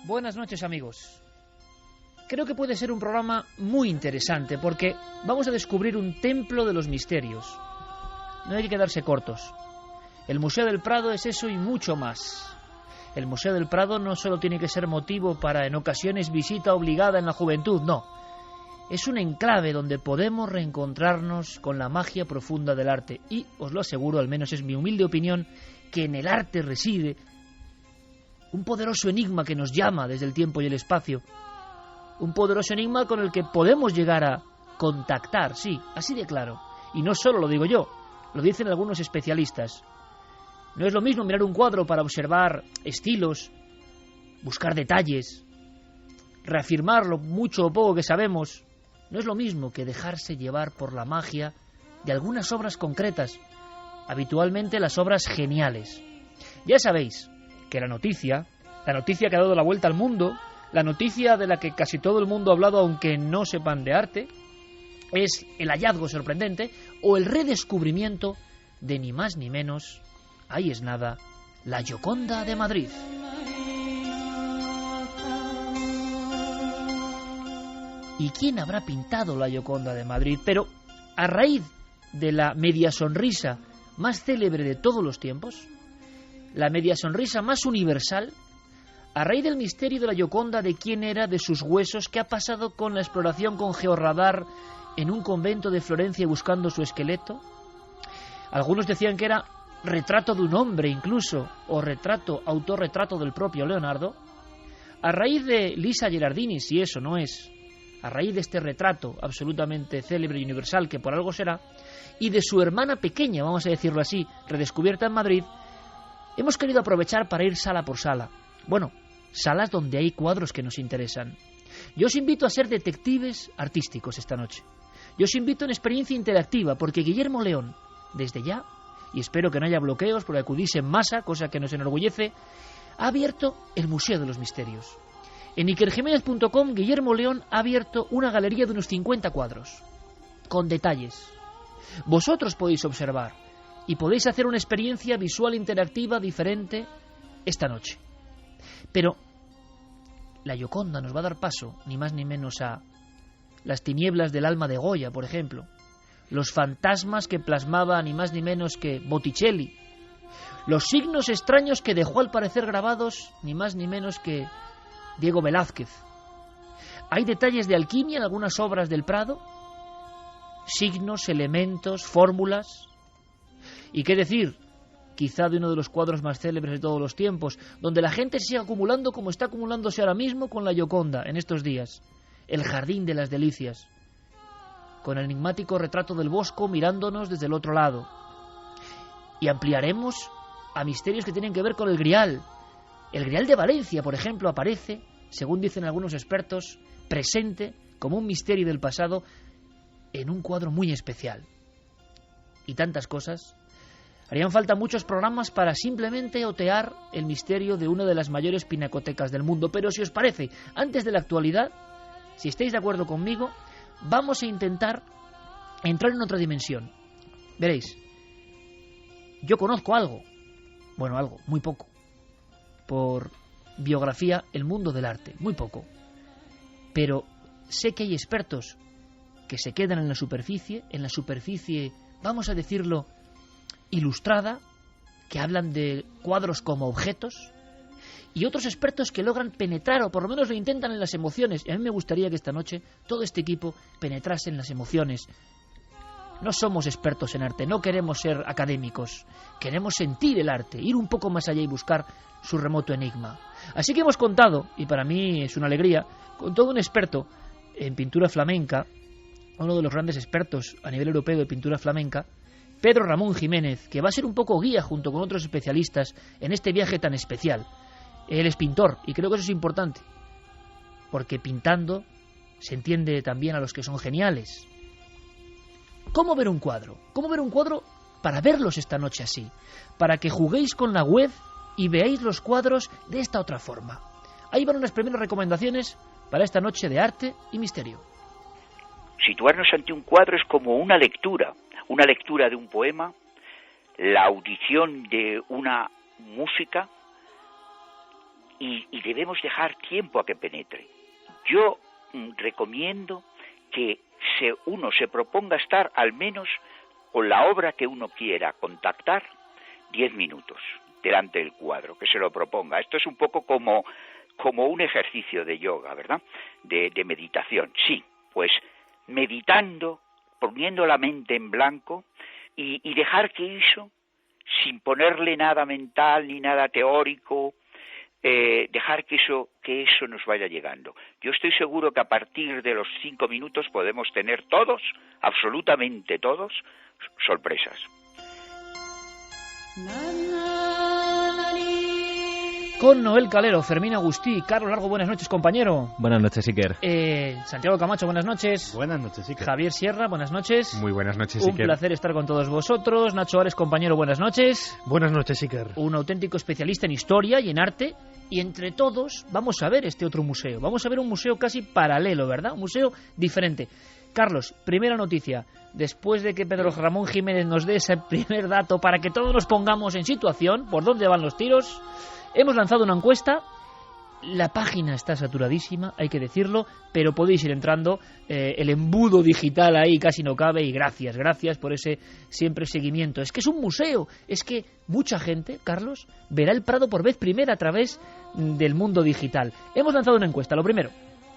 Buenas noches, amigos. Creo que puede ser un programa muy interesante porque vamos a descubrir un templo de los misterios. No hay que quedarse cortos. El Museo del Prado es eso y mucho más. El Museo del Prado no solo tiene que ser motivo para, en ocasiones, visita obligada en la juventud, no. Es un enclave donde podemos reencontrarnos con la magia profunda del arte. Y, os lo aseguro, al menos es mi humilde opinión, que en el arte reside un poderoso enigma que nos llama desde el tiempo y el espacio. Un poderoso enigma con el que podemos llegar a contactar, sí, así de claro. Y no solo lo digo yo, lo dicen algunos especialistas. No es lo mismo mirar un cuadro para observar estilos, buscar detalles, reafirmar lo mucho o poco que sabemos. No es lo mismo que dejarse llevar por la magia de algunas obras concretas, habitualmente las obras geniales. Ya sabéis que la noticia que ha dado la vuelta al mundo, la noticia de la que casi todo el mundo ha hablado aunque no sepan de arte, es el hallazgo sorprendente o el redescubrimiento de ni más ni menos, ahí es nada, la Gioconda de Madrid. ¿Y quién habrá pintado la Gioconda de Madrid? Pero a raíz de la media sonrisa más célebre de todos los tiempos, la media sonrisa más universal, a raíz del misterio de la Gioconda, de quién era, de sus huesos, qué ha pasado con la exploración con georradar en un convento de Florencia buscando su esqueleto. Algunos decían que era retrato de un hombre incluso, o autorretrato del propio Leonardo. A raíz de Lisa Gherardini, si eso no es, a raíz de este retrato absolutamente célebre y universal, que por algo será, y de su hermana pequeña, vamos a decirlo así, redescubierta en Madrid, hemos querido aprovechar para ir sala por sala. Bueno, salas donde hay cuadros que nos interesan. Yo os invito a ser detectives artísticos esta noche. Yo os invito a una experiencia interactiva, porque Guillermo León, desde ya, y espero que no haya bloqueos por acudís en masa, cosa que nos enorgullece, ha abierto el Museo de los Misterios. En ikerjimenez.com, Guillermo León ha abierto una galería de unos 50 cuadros, con detalles. Vosotros podéis observar y podéis hacer una experiencia visual interactiva diferente esta noche. Pero la Gioconda nos va a dar paso, ni más ni menos, a las tinieblas del alma de Goya, por ejemplo, los fantasmas que plasmaba ni más ni menos que Botticelli, los signos extraños que dejó al parecer grabados ni más ni menos que Diego Velázquez. Hay detalles de alquimia en algunas obras del Prado, signos, elementos, fórmulas. ¿Y qué decir? Quizá de uno de los cuadros más célebres de todos los tiempos, donde la gente sigue acumulando como está acumulándose ahora mismo con la Gioconda en estos días, el Jardín de las Delicias, con el enigmático retrato del Bosco mirándonos desde el otro lado. Y ampliaremos a misterios que tienen que ver con el Grial. El Grial de Valencia, por ejemplo, aparece, según dicen algunos expertos, presente como un misterio del pasado en un cuadro muy especial. Y tantas cosas. Harían falta muchos programas para simplemente otear el misterio de una de las mayores pinacotecas del mundo. Pero si os parece, antes de la actualidad, si estáis de acuerdo conmigo, vamos a intentar entrar en otra dimensión. Veréis, yo conozco algo, muy poco, por biografía, el mundo del arte, muy poco. Pero sé que hay expertos que se quedan en la superficie, vamos a decirlo, ilustrada, que hablan de cuadros como objetos, y otros expertos que logran penetrar, o por lo menos lo intentan, en las emociones. Y a mí me gustaría que esta noche todo este equipo penetrase en las emociones. No somos expertos en arte, no queremos ser académicos, queremos sentir el arte, ir un poco más allá y buscar su remoto enigma. Así que hemos contado, y para mí es una alegría, con todo un experto en pintura flamenca, uno de los grandes expertos a nivel europeo de pintura flamenca, Pedro Ramón Jiménez, que va a ser un poco guía junto con otros especialistas en este viaje tan especial. Él es pintor y creo que eso es importante, porque pintando se entiende también a los que son geniales. ¿Cómo ver un cuadro? ¿Cómo ver un cuadro para verlos esta noche así? Para que juguéis con la web y veáis los cuadros de esta otra forma. Ahí van unas primeras recomendaciones para esta noche de arte y misterio. Situarnos ante un cuadro es como una lectura de un poema, la audición de una música y debemos dejar tiempo a que penetre. Yo recomiendo que uno se proponga estar al menos con la obra que uno quiera contactar 10 minutos delante del cuadro, que se lo proponga. Esto es un poco como un ejercicio de yoga, ¿verdad? De meditación. Sí, pues meditando, poniendo la mente en blanco y dejar que eso, sin ponerle nada mental ni nada teórico, dejar que eso nos vaya llegando. Yo estoy seguro que a partir de los 5 minutos podemos tener todos, absolutamente todos, sorpresas. Con Noel Calero, Fermín Agustí, Carlos Largo, buenas noches, compañero. Buenas noches, Iker. Santiago Camacho, buenas noches. Buenas noches, Iker. Javier Sierra, buenas noches. Muy buenas noches, Un Iker. placer estar con todos vosotros. Nacho Ares, compañero, buenas noches. Buenas noches, Iker. Un auténtico especialista en historia y en arte. Y entre todos vamos a ver este otro museo. Vamos a ver un museo casi paralelo, ¿verdad? Un museo diferente. Carlos, primera noticia. Después de que Pedro Ramón Jiménez nos dé ese primer dato para que todos nos pongamos en situación, por dónde van los tiros, hemos lanzado una encuesta. La página está saturadísima, hay que decirlo, pero podéis ir entrando. El embudo digital ahí casi no cabe y gracias por ese siempre seguimiento. Es que es un museo, es que mucha gente, Carlos, verá el Prado por vez primera a través del mundo digital. Hemos lanzado una encuesta, lo primero.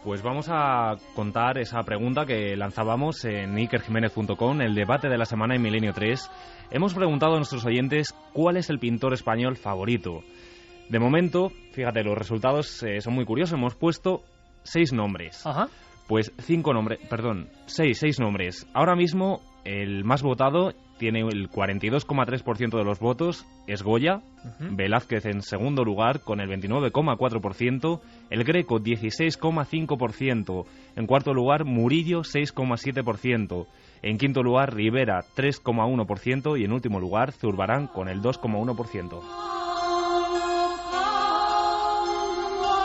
Pues vamos a contar esa pregunta que lanzábamos en ikerjimenez.com, el debate de la semana en Milenio 3. Hemos preguntado a nuestros oyentes cuál es el pintor español favorito. De momento, fíjate, los resultados son muy curiosos. Hemos puesto 6 nombres. Ajá. Pues 6 nombres. Ahora mismo, el más votado tiene el 42,3% de los votos, es Goya. Velázquez en segundo lugar, con el 29,4%. El Greco, 16,5%. En cuarto lugar, Murillo, 6,7%. En quinto lugar, Rivera, 3,1%. Y en último lugar, Zurbarán, con el 2,1%.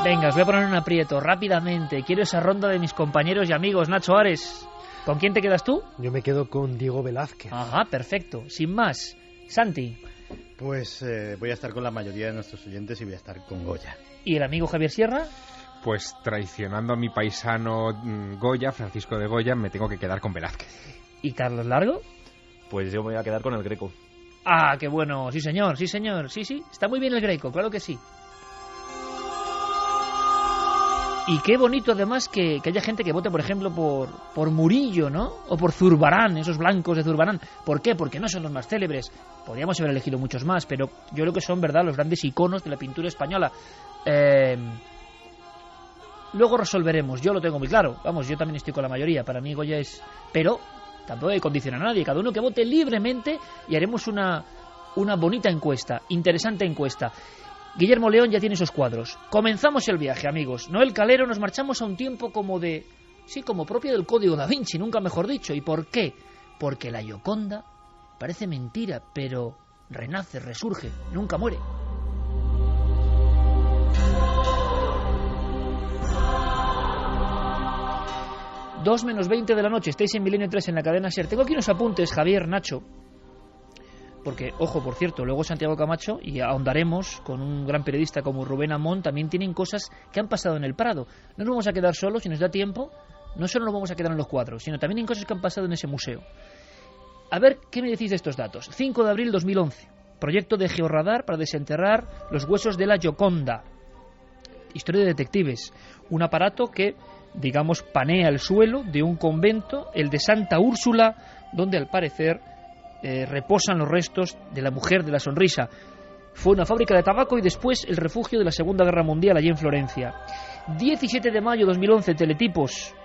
Venga, os voy a poner un aprieto rápidamente. Quiero esa ronda de mis compañeros y amigos. Nacho Ares, ¿con quién te quedas tú? Yo me quedo con Diego Velázquez. Ajá, perfecto. Sin más. Santi. Pues voy a estar con la mayoría de nuestros oyentes y voy a estar con Goya. ¿Y el amigo Javier Sierra? Pues traicionando a mi paisano Goya, Francisco de Goya, me tengo que quedar con Velázquez. ¿Y Carlos Largo? Pues yo me voy a quedar con el Greco. Ah, qué bueno. Sí, señor. Sí, está muy bien el Greco, claro que sí. Y qué bonito además que haya gente que vote, por ejemplo, por Murillo, ¿no? O por Zurbarán, esos blancos de Zurbarán. ¿Por qué? Porque no son los más célebres. Podríamos haber elegido muchos más, pero yo creo que son, ¿verdad?, los grandes iconos de la pintura española. Luego resolveremos, yo lo tengo muy claro. Vamos, yo también estoy con la mayoría. Para mí Goya es... Pero tampoco hay que condicionar a nadie. Cada uno que vote libremente y haremos una bonita encuesta, interesante encuesta. Guillermo León ya tiene esos cuadros. Comenzamos el viaje, amigos. Noel Calero, nos marchamos a un tiempo como propio del Código Da Vinci, nunca mejor dicho. ¿Y por qué? Porque la Gioconda parece mentira, pero renace, resurge, nunca muere. Dos menos 20 de la noche, estáis en Milenio 3 en la cadena SER. Tengo aquí unos apuntes, Javier, Nacho. Porque, ojo, por cierto, luego Santiago Camacho, y ahondaremos con un gran periodista como Rubén Amón, también tienen cosas que han pasado en el Prado. No nos vamos a quedar solos, si nos da tiempo, no solo nos vamos a quedar en los cuadros, sino también en cosas que han pasado en ese museo. A ver, ¿qué me decís de estos datos? 5 de abril 2011, proyecto de Georradar para desenterrar los huesos de la Gioconda. Historia de detectives, un aparato que, digamos, panea el suelo de un convento, el de Santa Úrsula, donde al parecer... reposan los restos de la mujer de la sonrisa. Fue una fábrica de tabaco y después el refugio de la Segunda Guerra Mundial allí en Florencia. 17 de mayo 2011, teletipos.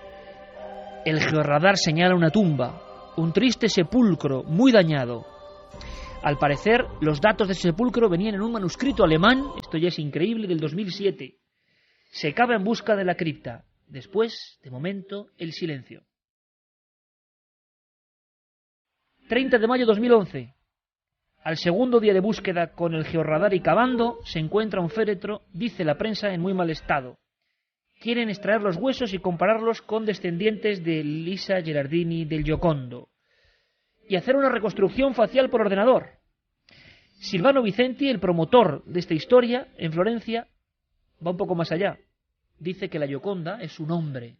El Georradar señala una tumba, un triste sepulcro muy dañado. Al parecer, los datos de ese sepulcro venían en un manuscrito alemán, esto ya es increíble, del 2007. Se cava en busca de la cripta. Después, de momento, el silencio. 30 de mayo 2011. Al segundo día de búsqueda con el Georradar y cavando, se encuentra un féretro, dice la prensa, en muy mal estado. Quieren extraer los huesos y compararlos con descendientes de Lisa Gerardini del Giocondo. Y hacer una reconstrucción facial por ordenador. Silvano Vicenti, el promotor de esta historia, en Florencia, va un poco más allá. Dice que la Gioconda es un hombre.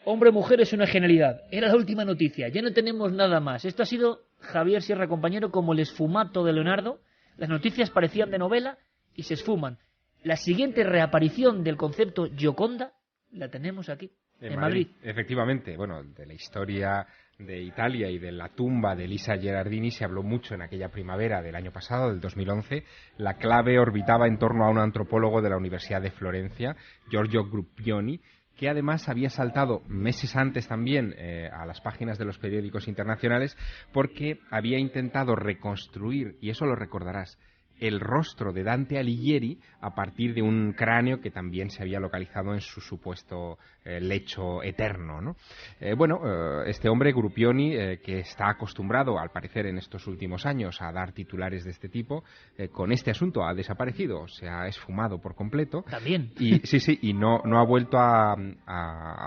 Hombre-mujer es una genialidad. Era la última noticia. Ya no tenemos nada más. Esto ha sido, Javier Sierra, compañero, como el esfumato de Leonardo. Las noticias parecían de novela y se esfuman. La siguiente reaparición del concepto Gioconda la tenemos aquí, en Madrid. Efectivamente. Bueno, de la historia de Italia y de la tumba de Elisa Gherardini se habló mucho en aquella primavera del año pasado, del 2011. La clave orbitaba en torno a un antropólogo de la Universidad de Florencia, Giorgio Gruppioni, que además había saltado meses antes también a las páginas de los periódicos internacionales porque había intentado reconstruir, y eso lo recordarás, el rostro de Dante Alighieri a partir de un cráneo que también se había localizado en su supuesto lecho eterno, ¿no? Este hombre, Gruppioni, que está acostumbrado, al parecer en estos últimos años, a dar titulares de este tipo, con este asunto ha desaparecido, se ha esfumado por completo. También. Y no ha vuelto a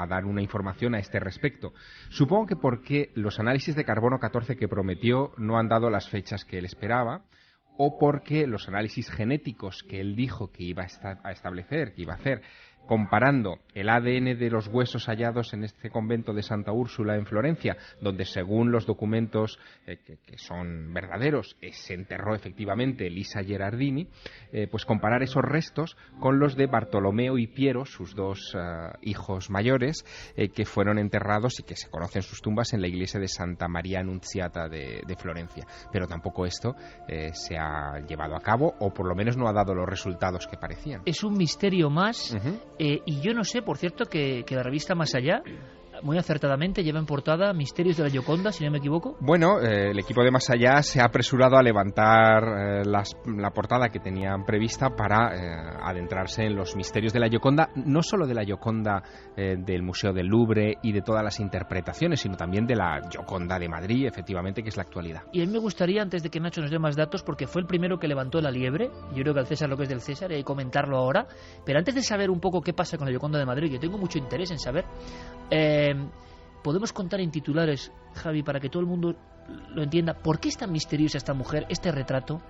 dar una información a este respecto. Supongo que porque los análisis de carbono 14 que prometió no han dado las fechas que él esperaba, o porque los análisis genéticos que él dijo que iba a establecer, que iba a hacer, comparando el ADN de los huesos hallados en este convento de Santa Úrsula en Florencia, donde según los documentos que son verdaderos se enterró efectivamente Elisa Gherardini, pues comparar esos restos con los de Bartolomeo y Piero, sus dos hijos mayores, que fueron enterrados y que se conocen sus tumbas en la iglesia de Santa María Annunziata de Florencia. Pero tampoco esto se ha llevado a cabo, o por lo menos no ha dado los resultados que parecían. Es un misterio más. Uh-huh. Y yo no sé, por cierto, que la revista Más Allá, muy acertadamente, lleva en portada Misterios de la Gioconda, si no me equivoco. Bueno, el equipo de Más Allá se ha apresurado a levantar la portada que tenían prevista para adentrarse en los misterios de la Gioconda, no solo de la Gioconda del Museo del Louvre y de todas las interpretaciones, sino también de la Gioconda de Madrid, efectivamente, que es la actualidad. Y a mí me gustaría, antes de que Nacho nos dé más datos, porque fue el primero que levantó la liebre, yo creo que al César lo que es del César, y comentarlo ahora, pero antes de saber un poco qué pasa con la Gioconda de Madrid, yo tengo mucho interés en saber... podemos contar en titulares, Javi, para que todo el mundo lo entienda, ¿por qué es tan misteriosa esta mujer, este retrato?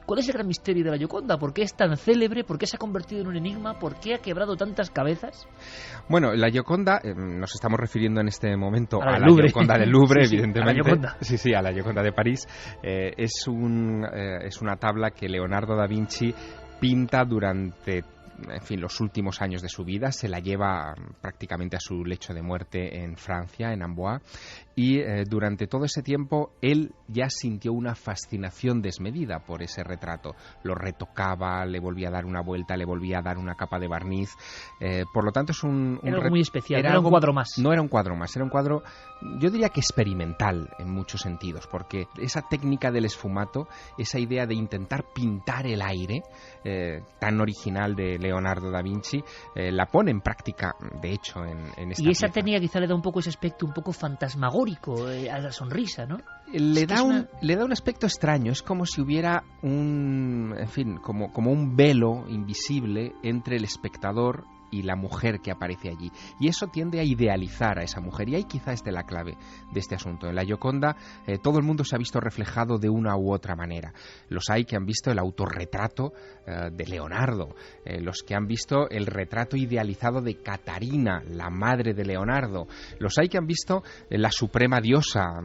¿Cuál es el gran misterio de la Gioconda? ¿Por qué es tan célebre? ¿Por qué se ha convertido en un enigma? ¿Por qué ha quebrado tantas cabezas? Bueno, la Gioconda, nos estamos refiriendo en este momento a la Gioconda del Louvre, sí, evidentemente. A la Gioconda. Sí, a la Gioconda de París. Es una tabla que Leonardo da Vinci pinta durante... En fin, los últimos años de su vida. Se la lleva prácticamente a su lecho de muerte en Francia, en Amboise, y durante todo ese tiempo él ya sintió una fascinación desmedida por ese retrato. Lo retocaba, le volvía a dar una vuelta, le volvía a dar una capa de barniz. Por lo tanto es era algo muy especial, era un cuadro más. No era un cuadro más, era un cuadro, yo diría que experimental en muchos sentidos, porque esa técnica del esfumato, esa idea de intentar pintar el aire, tan original de Leonardo da Vinci, la pone en práctica, de hecho, en esta Y esa pieza. técnica quizá le da un poco ese aspecto un poco fantasmagórico a la sonrisa, ¿no? Le da un aspecto extraño, es como si hubiera como un velo invisible entre el espectador y la mujer que aparece allí. Y eso tiende a idealizar a esa mujer. Y ahí quizá esté la clave de este asunto. En la Gioconda todo el mundo se ha visto reflejado de una u otra manera. Los hay que han visto el autorretrato de Leonardo. Los que han visto el retrato idealizado de Catarina, la madre de Leonardo. Los hay que han visto la suprema diosa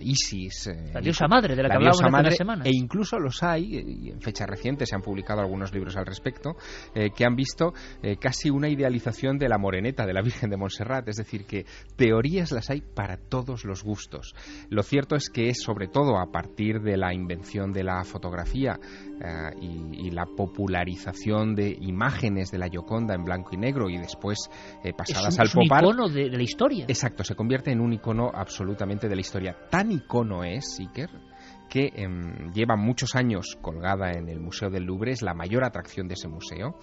Isis. La diosa madre, de la que hablábamos hace unas semanas. E incluso los hay, y en fecha reciente se han publicado algunos libros al respecto, que han visto casi una idealización de la moreneta, de la Virgen de Montserrat. Es decir, que teorías las hay para todos los gustos. Lo cierto es que es sobre todo a partir de la invención de la fotografía y la popularización de imágenes de la Gioconda en blanco y negro y después pasadas al pop art. Es un icono de la historia. Exacto, se convierte en un icono absolutamente de la historia. Tan icono es, Iker, que lleva muchos años colgada en el Museo del Louvre, es la mayor atracción de ese museo,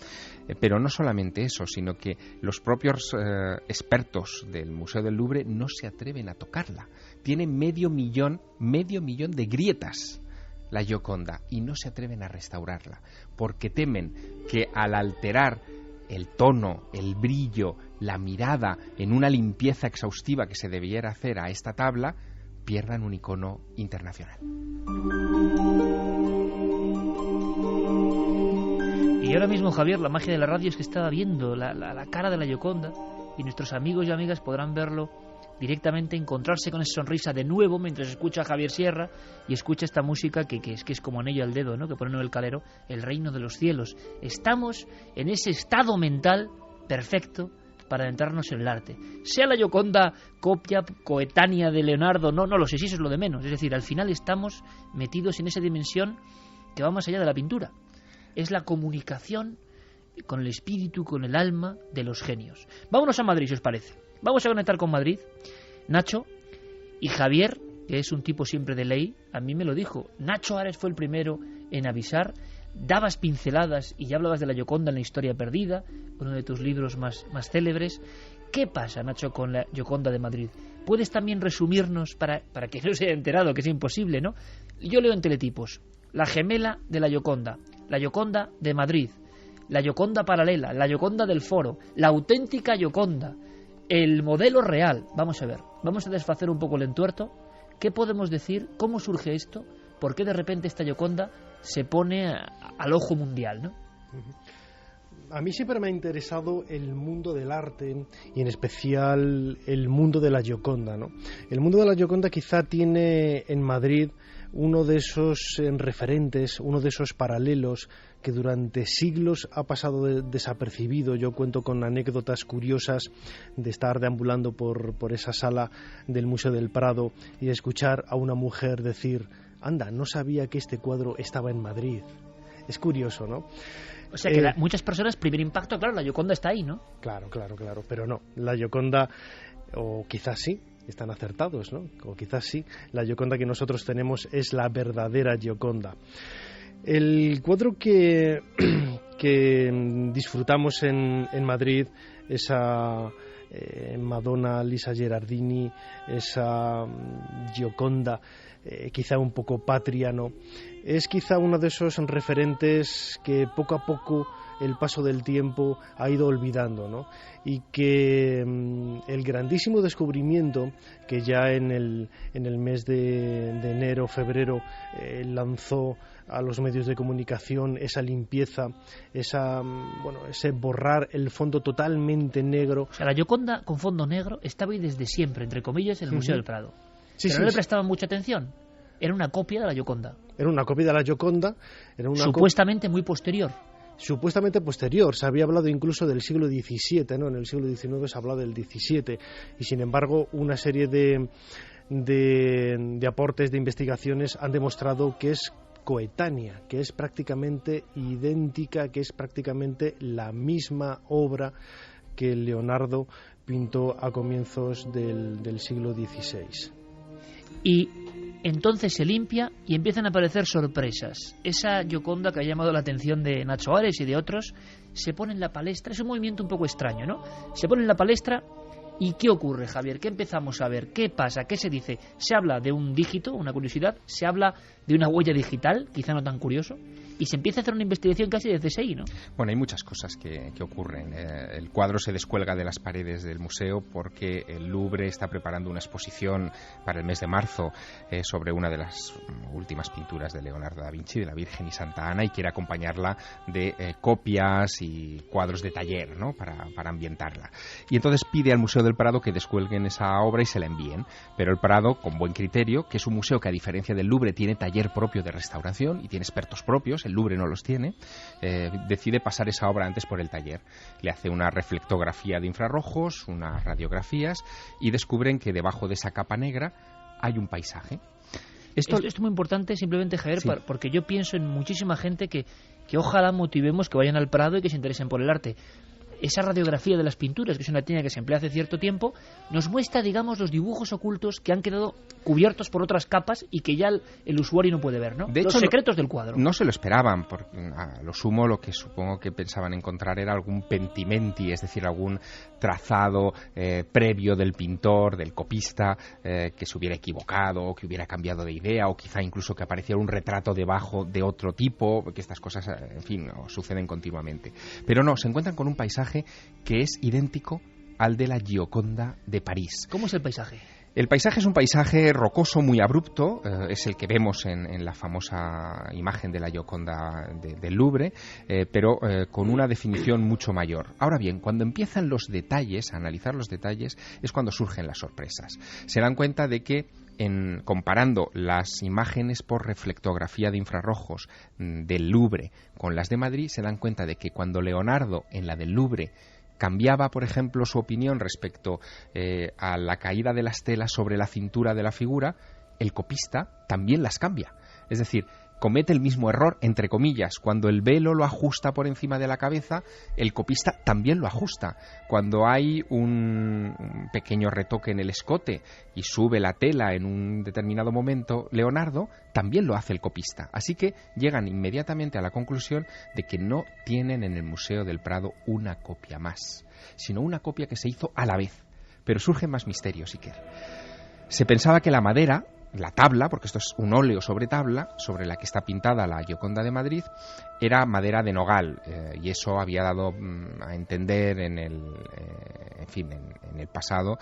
pero no solamente eso, sino que los propios expertos del Museo del Louvre no se atreven a tocarla. Tiene medio millón de grietas la Gioconda y no se atreven a restaurarla, porque temen que al alterar el tono, el brillo, la mirada en una limpieza exhaustiva que se debiera hacer a esta tabla, pierdan un icono internacional. Y ahora mismo, Javier, la magia de la radio es que estaba viendo la cara de la Gioconda, y nuestros amigos y amigas podrán verlo directamente, encontrarse con esa sonrisa de nuevo mientras escucha a Javier Sierra y escucha esta música que es como anillo al dedo, ¿no?, que pone Noel Calero, El reino de los cielos. Estamos en ese estado mental perfecto para adentrarnos en el arte. Sea la Gioconda copia, coetánea de Leonardo, no lo sé, si eso es lo de menos. Es decir, al final estamos metidos en esa dimensión que va más allá de la pintura. Es la comunicación con el espíritu, con el alma de los genios. Vámonos a Madrid, si os parece. Vamos a conectar con Madrid. Nacho y Javier, que es un tipo siempre de ley, a mí me lo dijo. Nacho Ares fue el primero en avisar. Dabas pinceladas y ya hablabas de la Gioconda en La historia perdida, uno de tus libros más célebres. ¿Qué pasa, Nacho, con la Gioconda de Madrid? ¿Puedes también resumirnos, para que no se haya enterado, que es imposible, ¿no? Yo leo en teletipos: la gemela de la Gioconda de Madrid, la Gioconda paralela, la Gioconda del Foro, la auténtica Gioconda, el modelo real. Vamos a ver, vamos a desfacer un poco el entuerto. ¿Qué podemos decir? ¿Cómo surge esto? ¿Por qué de repente esta Gioconda se pone al ojo mundial, ¿no? A mí siempre me ha interesado el mundo del arte y en especial el mundo de la Gioconda, ¿no? El mundo de la Gioconda quizá tiene en Madrid uno de esos referentes, uno de esos paralelos que durante siglos ha pasado desapercibido. Yo cuento con anécdotas curiosas de estar deambulando por esa sala del Museo del Prado y escuchar a una mujer decir: anda, no sabía que este cuadro estaba en Madrid. Es curioso, ¿no? O sea que muchas personas, primer impacto, claro, la Gioconda está ahí, ¿no? Claro, pero no, la Gioconda, o quizás sí, están acertados, ¿no? O quizás sí, la Gioconda que nosotros tenemos es la verdadera Gioconda. El cuadro que disfrutamos en Madrid, esa Madonna Lisa Gerardini, esa Gioconda, quizá un poco patria, ¿no? Es quizá uno de esos referentes que poco a poco el paso del tiempo ha ido olvidando, ¿no? Y que el grandísimo descubrimiento que ya en el mes de enero, febrero, lanzó a los medios de comunicación esa limpieza, ese borrar el fondo totalmente negro. O sea, la Gioconda con fondo negro estaba ahí desde siempre, entre comillas, en el Museo del Prado. Pero no le prestaban mucha atención. Era una copia de la Gioconda. Era una copia de la Gioconda. Supuestamente muy posterior. Supuestamente posterior. Se había hablado incluso del siglo XVII, ¿no? En el siglo XIX se hablaba del XVII. Y sin embargo, una serie de aportes, de investigaciones han demostrado que es coetánea, que es prácticamente idéntica, que es prácticamente la misma obra que Leonardo pintó a comienzos del siglo XVI. Y entonces se limpia y empiezan a aparecer sorpresas. Esa Gioconda que ha llamado la atención de Nacho Ares y de otros se pone en la palestra. Es un movimiento un poco extraño, ¿no? Se pone en la palestra. ¿Y qué ocurre, Javier? ¿Qué empezamos a ver? ¿Qué pasa? ¿Qué se dice? Se habla de un dígito, una curiosidad, se habla de una huella digital, quizá no tan curioso, y se empieza a hacer una investigación casi desde CSI, ¿no? Bueno, hay muchas cosas que ocurren. El cuadro se descuelga de las paredes del museo porque el Louvre está preparando una exposición para el mes de marzo sobre una de las últimas pinturas de Leonardo da Vinci, de la Virgen y Santa Ana, y quiere acompañarla de copias y cuadros de taller, ¿no? para ambientarla. Y entonces pide al Museo del Prado que descuelguen esa obra y se la envíen. Pero el Prado, con buen criterio, que es un museo que a diferencia del Louvre tiene taller propio de restauración y tiene expertos propios, el Louvre no los tiene, decide pasar esa obra antes por el taller. Le hace una reflectografía de infrarrojos, unas radiografías, y descubren que debajo de esa capa negra hay un paisaje. Esto es muy importante, simplemente, Javier, sí, porque yo pienso en muchísima gente que ojalá motivemos que vayan al Prado y que se interesen por el arte. Esa radiografía de las pinturas, que es una técnica que se emplea hace cierto tiempo, nos muestra, digamos, los dibujos ocultos que han quedado cubiertos por otras capas y que ya el usuario no puede ver, ¿no? De hecho, los secretos del cuadro. No se lo esperaban, porque a lo sumo lo que supongo que pensaban encontrar era algún pentimenti, es decir, algún trazado previo del pintor, del copista, que se hubiera equivocado o que hubiera cambiado de idea, o quizá incluso que apareciera un retrato debajo de otro tipo, porque estas cosas, en fin, suceden continuamente. Pero no, se encuentran con un paisaje que es idéntico al de la Gioconda de París. ¿Cómo es el paisaje? El paisaje es un paisaje rocoso muy abrupto, es el que vemos en la famosa imagen de la Gioconda del Louvre, pero con una definición mucho mayor. Ahora bien, cuando empiezan los detalles, a analizar los detalles, es cuando surgen las sorpresas. Se dan cuenta de que comparando las imágenes por reflectografía de infrarrojos del Louvre con las de Madrid, se dan cuenta de que cuando Leonardo en la del Louvre cambiaba, por ejemplo, su opinión respecto a la caída de las telas sobre la cintura de la figura, el copista también las cambia. Es decir, comete el mismo error, entre comillas. Cuando el velo lo ajusta por encima de la cabeza, el copista también lo ajusta. Cuando hay un pequeño retoque en el escote y sube la tela en un determinado momento, Leonardo, también lo hace el copista. Así que llegan inmediatamente a la conclusión de que no tienen en el Museo del Prado una copia más, sino una copia que se hizo a la vez. Pero surgen más misterios, Iker. Se pensaba que la madera, la tabla, porque esto es un óleo sobre tabla, sobre la que está pintada la Gioconda de Madrid, era madera de nogal, y eso había dado a entender en el pasado,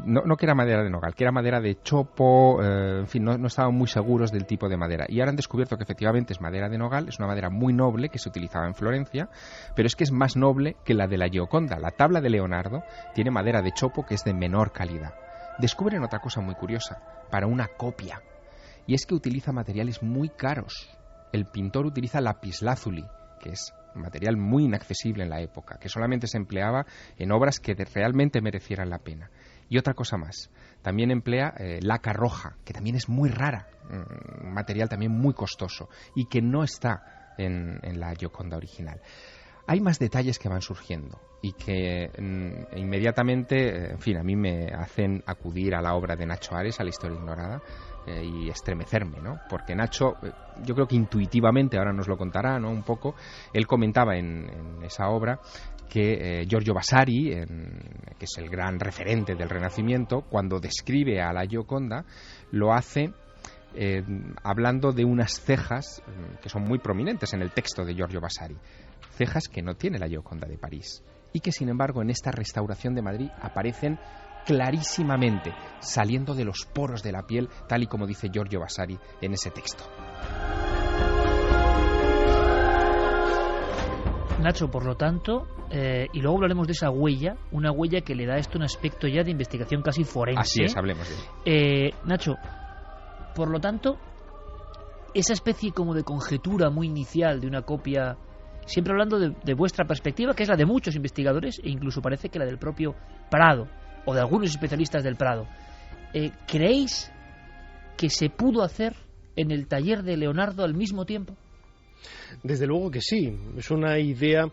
no que era madera de nogal, que era madera de chopo, no estaban muy seguros del tipo de madera, y ahora han descubierto que efectivamente es madera de nogal, es una madera muy noble que se utilizaba en Florencia, pero es que es más noble que la de la Gioconda. La tabla de Leonardo tiene madera de chopo que es de menor calidad. Descubren otra cosa muy curiosa para una copia, y es que utiliza materiales muy caros. El pintor utiliza lapislázuli, que es material muy inaccesible en la época, que solamente se empleaba en obras que realmente merecieran la pena. Y otra cosa más, también emplea laca roja, que también es muy rara, un material también muy costoso, y que no está en la Gioconda original. Hay más detalles que van surgiendo y que inmediatamente, a mí me hacen acudir a la obra de Nacho Ares, a la historia ignorada, y estremecerme, ¿no? Porque Nacho, yo creo que intuitivamente, ahora nos lo contará, ¿no? Un poco, él comentaba en esa obra que Giorgio Vasari, que es el gran referente del Renacimiento, cuando describe a la Gioconda, lo hace hablando de unas cejas que son muy prominentes en el texto de Giorgio Vasari, cejas que no tiene la Gioconda de París y que sin embargo en esta restauración de Madrid aparecen clarísimamente, saliendo de los poros de la piel, tal y como dice Giorgio Vasari en ese texto. Nacho, por lo tanto, y luego hablaremos de esa huella, una huella que le da a esto un aspecto ya de investigación casi forense. Así es, hablemos de ello. Nacho, por lo tanto, esa especie como de conjetura muy inicial de una copia, siempre hablando de vuestra perspectiva, que es la de muchos investigadores, e incluso parece que la del propio Prado, o de algunos especialistas del Prado, ¿creéis que se pudo hacer en el taller de Leonardo al mismo tiempo? Desde luego que sí, es una idea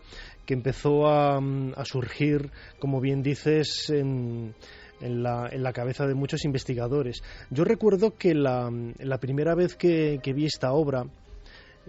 que empezó a surgir, como bien dices, en la cabeza de muchos investigadores. Yo recuerdo que la primera vez que vi esta obra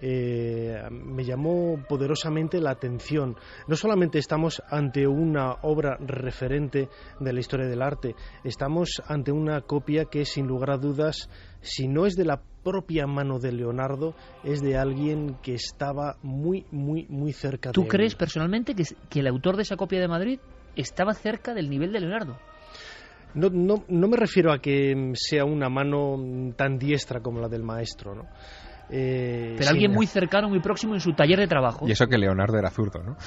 me llamó poderosamente la atención. No solamente estamos ante una obra referente de la historia del arte, estamos ante una copia que sin lugar a dudas, si no es de la propia mano de Leonardo, es de alguien que estaba muy, muy, muy cerca de él. ¿Tú crees personalmente que el autor de esa copia de Madrid estaba cerca del nivel de Leonardo? No me refiero a que sea una mano tan diestra como la del maestro, ¿no? Pero alguien muy cercano, muy próximo en su taller de trabajo. Y eso que Leonardo era zurdo, ¿no?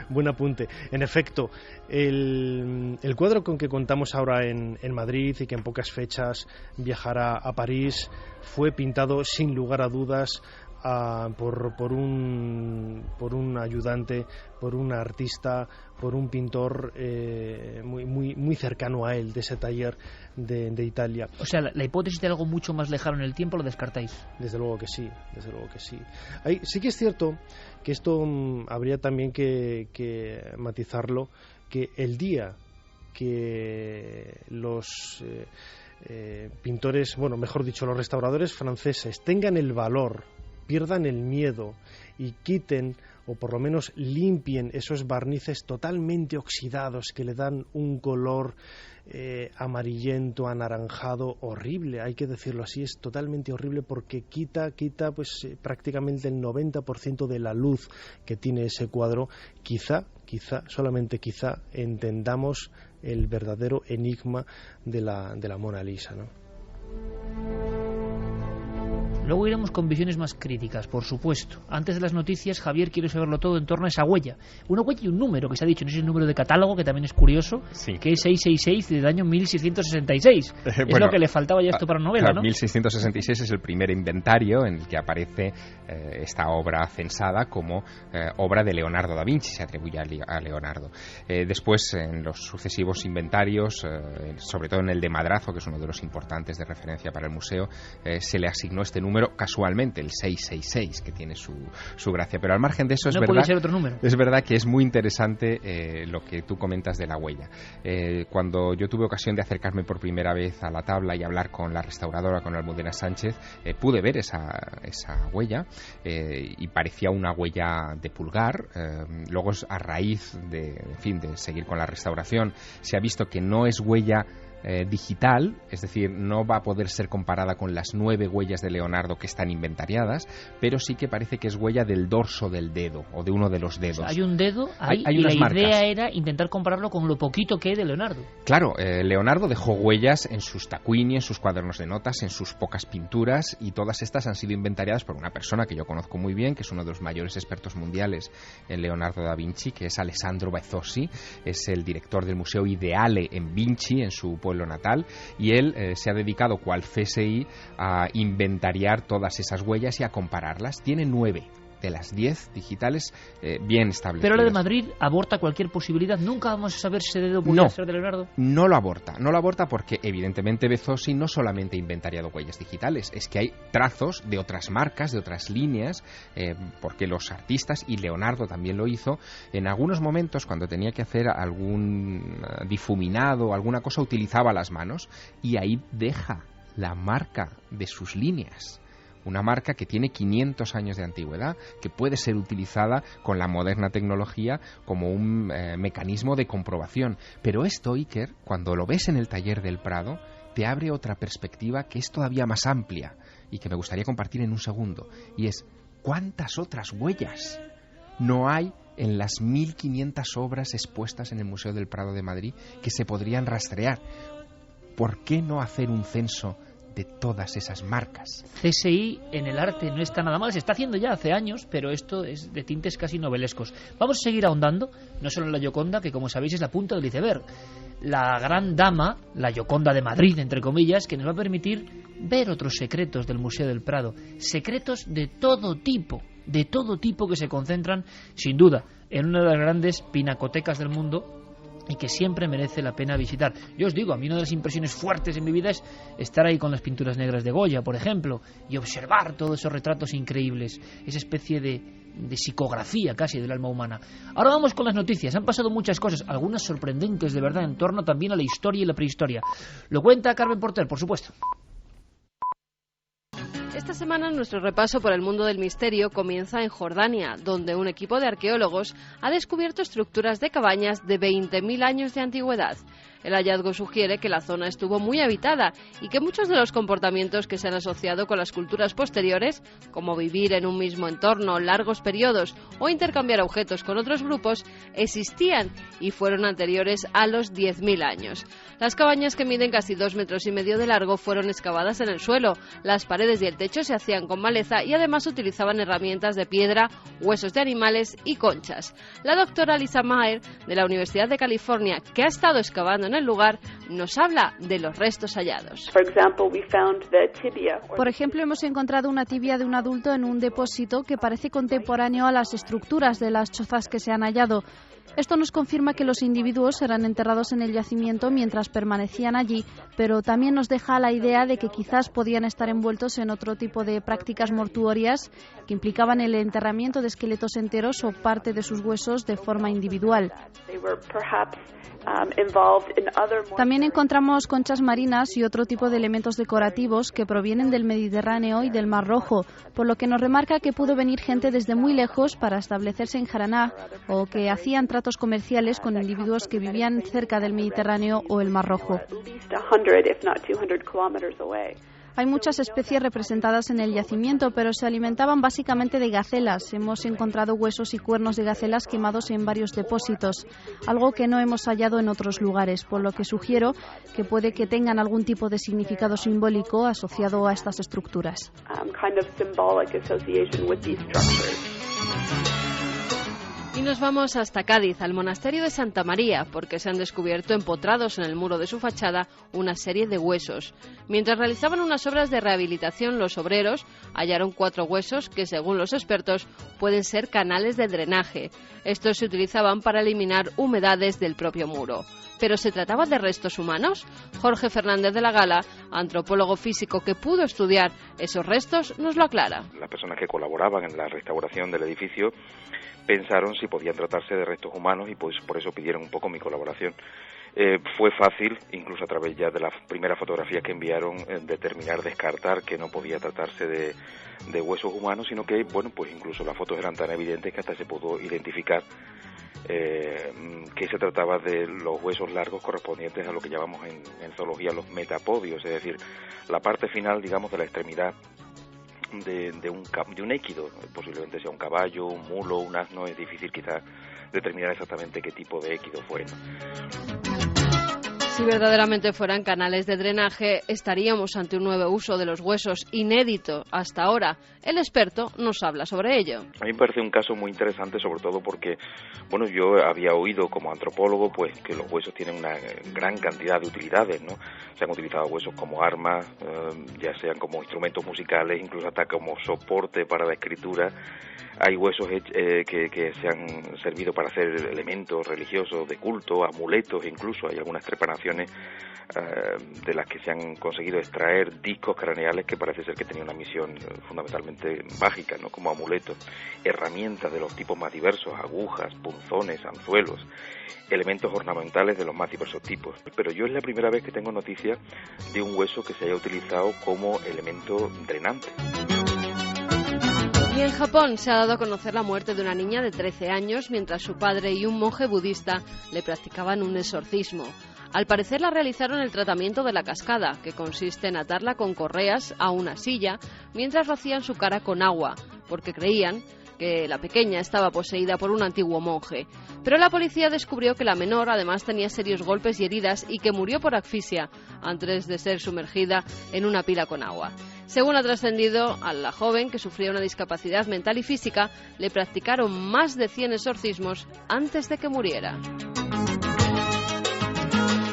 Buen apunte. En efecto, el cuadro con que contamos ahora en Madrid y que en pocas fechas viajará a París fue pintado sin lugar a dudas por un ayudante, por un artista, por un pintor muy cercano a él, de ese taller de Italia. O sea, la hipótesis de algo mucho más lejano en el tiempo lo descartáis. Desde luego que sí, desde luego que sí. Sí que es cierto que esto habría también que matizarlo, que el día que los pintores, bueno, mejor dicho, los restauradores franceses tengan el valor pierdan el miedo y quiten o por lo menos limpien esos barnices totalmente oxidados que le dan un color amarillento, anaranjado, horrible, hay que decirlo así, es totalmente horrible porque quita pues prácticamente el 90% de la luz que tiene ese cuadro. Quizá, solamente quizá, entendamos el verdadero enigma de la Mona Lisa, ¿no? Luego iremos con visiones más críticas, por supuesto. Antes de las noticias, Javier, quiero saberlo todo en torno a esa huella. Una huella y un número que se ha dicho, no sé si es el número de catálogo, que también es curioso, sí, que es 666 del año 1666. Es lo que le faltaba ya esto para novela, ¿no? 1666 es el primer inventario en el que aparece esta obra censada como obra de Leonardo da Vinci, se atribuye a Leonardo. Después, en los sucesivos inventarios, sobre todo en el de Madrazo, que es uno de los importantes de referencia para el museo, se le asignó este número casualmente, el 666, que tiene su gracia. Pero al margen de eso, no puede ser otro número. Es verdad que es muy interesante lo que tú comentas de la huella. Cuando yo tuve ocasión de acercarme por primera vez a la tabla y hablar con la restauradora, con Almudena Sánchez, pude ver esa huella y parecía una huella de pulgar. Luego, a raíz de seguir con la restauración, se ha visto que no es huella digital, es decir, no va a poder ser comparada con las 9 huellas de Leonardo que están inventariadas, pero sí que parece que es huella del dorso del dedo o de uno de los dedos. O sea, hay un dedo ahí, hay y la marcas. Idea era intentar compararlo con lo poquito que hay de Leonardo. Claro, Leonardo dejó huellas en sus tacuini, en sus cuadernos de notas, en sus pocas pinturas, y todas estas han sido inventariadas por una persona que yo conozco muy bien, que es uno de los mayores expertos mundiales en Leonardo da Vinci, que es Alessandro Bezzosi, es el director del Museo Ideale en Vinci, en su pueblo natal, y él se ha dedicado, cual CSI, a inventariar todas esas huellas y a compararlas. Tiene 9 de las 10 digitales bien establecidas. Pero la de Madrid aborta cualquier posibilidad. Nunca vamos a saber si ese dedo podría ser de Leonardo. No lo aborta porque evidentemente Bezzosi no solamente ha inventariado huellas digitales, es que hay trazos de otras marcas, de otras líneas, porque los artistas, y Leonardo también lo hizo, en algunos momentos cuando tenía que hacer algún difuminado o alguna cosa, utilizaba las manos y ahí deja la marca de sus líneas. Una marca que tiene 500 años de antigüedad, que puede ser utilizada con la moderna tecnología como un mecanismo de comprobación. Pero esto, Iker, cuando lo ves en el taller del Prado, te abre otra perspectiva que es todavía más amplia y que me gustaría compartir en un segundo. Y es, ¿cuántas otras huellas no hay en las 1.500 obras expuestas en el Museo del Prado de Madrid que se podrían rastrear? ¿Por qué no hacer un censo de todas esas marcas? CSI en el arte no está nada mal, se está haciendo ya hace años, pero esto es de tintes casi novelescos. Vamos a seguir ahondando, no solo en la Gioconda, que como sabéis es la punta del iceberg, la gran dama, la Gioconda de Madrid, entre comillas, que nos va a permitir ver otros secretos del Museo del Prado, secretos de todo tipo que se concentran, sin duda, en una de las grandes pinacotecas del mundo y que siempre merece la pena visitar. Yo os digo, a mí una de las impresiones fuertes en mi vida es estar ahí con las pinturas negras de Goya, por ejemplo, y observar todos esos retratos increíbles, esa especie de psicografía casi del alma humana. Ahora vamos con las noticias. Han pasado muchas cosas, algunas sorprendentes de verdad, en torno también a la historia y la prehistoria. Lo cuenta Carmen Porter, por supuesto. Esta semana nuestro repaso por el mundo del misterio comienza en Jordania, donde un equipo de arqueólogos ha descubierto estructuras de cabañas de 20.000 años de antigüedad. El hallazgo sugiere que la zona estuvo muy habitada y que muchos de los comportamientos que se han asociado con las culturas posteriores, como vivir en un mismo entorno largos periodos o intercambiar objetos con otros grupos, existían y fueron anteriores a los 10.000 años. Las cabañas, que miden casi 2,5 metros de largo, fueron excavadas en el suelo. Las paredes y el techo se hacían con maleza y además utilizaban herramientas de piedra, huesos de animales y conchas. La doctora Lisa Maher, de la Universidad de California, que ha estado excavando en el lugar, nos habla de los restos hallados. Por ejemplo, hemos encontrado una tibia de un adulto en un depósito que parece contemporáneo a las estructuras de las chozas que se han hallado. Esto nos confirma que los individuos eran enterrados en el yacimiento mientras permanecían allí, pero también nos deja la idea de que quizás podían estar envueltos en otro tipo de prácticas mortuorias que implicaban el enterramiento de esqueletos enteros o parte de sus huesos de forma individual. También encontramos conchas marinas y otro tipo de elementos decorativos que provienen del Mediterráneo y del Mar Rojo, por lo que nos remarca que pudo venir gente desde muy lejos para establecerse en Jaraná o que hacían tratos comerciales con individuos que vivían cerca del Mediterráneo o el Mar Rojo. Hay muchas especies representadas en el yacimiento, pero se alimentaban básicamente de gacelas. Hemos encontrado huesos y cuernos de gacelas quemados en varios depósitos, algo que no hemos hallado en otros lugares, por lo que sugiero que puede que tengan algún tipo de significado simbólico asociado a estas estructuras. Y nos vamos hasta Cádiz, al monasterio de Santa María, porque se han descubierto empotrados en el muro de su fachada una serie de huesos. Mientras realizaban unas obras de rehabilitación, los obreros hallaron 4 huesos que, según los expertos, pueden ser canales de drenaje. Estos se utilizaban para eliminar humedades del propio muro. ¿Pero se trataba de restos humanos? Jorge Fernández de la Gala, antropólogo físico que pudo estudiar esos restos, nos lo aclara. Las personas que colaboraban en la restauración del edificio pensaron si podían tratarse de restos humanos y pues por eso pidieron un poco mi colaboración. Fue fácil, incluso a través ya de las primeras fotografías que enviaron, descartar que no podía tratarse de huesos humanos, sino que, bueno, pues incluso las fotos eran tan evidentes que hasta se pudo identificar que se trataba de los huesos largos correspondientes a lo que llamamos en zoología los metapodios, es decir, la parte final, digamos, de la extremidad de un équido. Posiblemente sea un caballo, un mulo, un asno. Es difícil quizás determinar exactamente qué tipo de équido fue, ¿no? Si verdaderamente fueran canales de drenaje, estaríamos ante un nuevo uso de los huesos inédito hasta ahora. El experto nos habla sobre ello. A mí me parece un caso muy interesante, sobre todo porque, bueno, yo había oído como antropólogo pues que los huesos tienen una gran cantidad de utilidades, ¿no? Se han utilizado huesos como armas, ya sean como instrumentos musicales, incluso hasta como soporte para la escritura. Hay huesos que se han servido para hacer elementos religiosos de culto, amuletos, incluso hay algunas trepanaciones de las que se han conseguido extraer discos craneales que parece ser que tenían una misión fundamentalmente mágica, ¿no? Como amuletos, herramientas de los tipos más diversos, agujas, punzones, anzuelos, elementos ornamentales de los más diversos tipos. Pero yo es la primera vez que tengo noticia de un hueso que se haya utilizado como elemento drenante. Y en Japón se ha dado a conocer la muerte de una niña de 13 años mientras su padre y un monje budista le practicaban un exorcismo. Al parecer la realizaron el tratamiento de la cascada, que consiste en atarla con correas a una silla mientras rocían su cara con agua, porque creían que la pequeña estaba poseída por un antiguo monje. Pero la policía descubrió que la menor además tenía serios golpes y heridas y que murió por asfixia antes de ser sumergida en una pila con agua. Según ha trascendido, a la joven, que sufría una discapacidad mental y física, le practicaron más de 100 exorcismos antes de que muriera.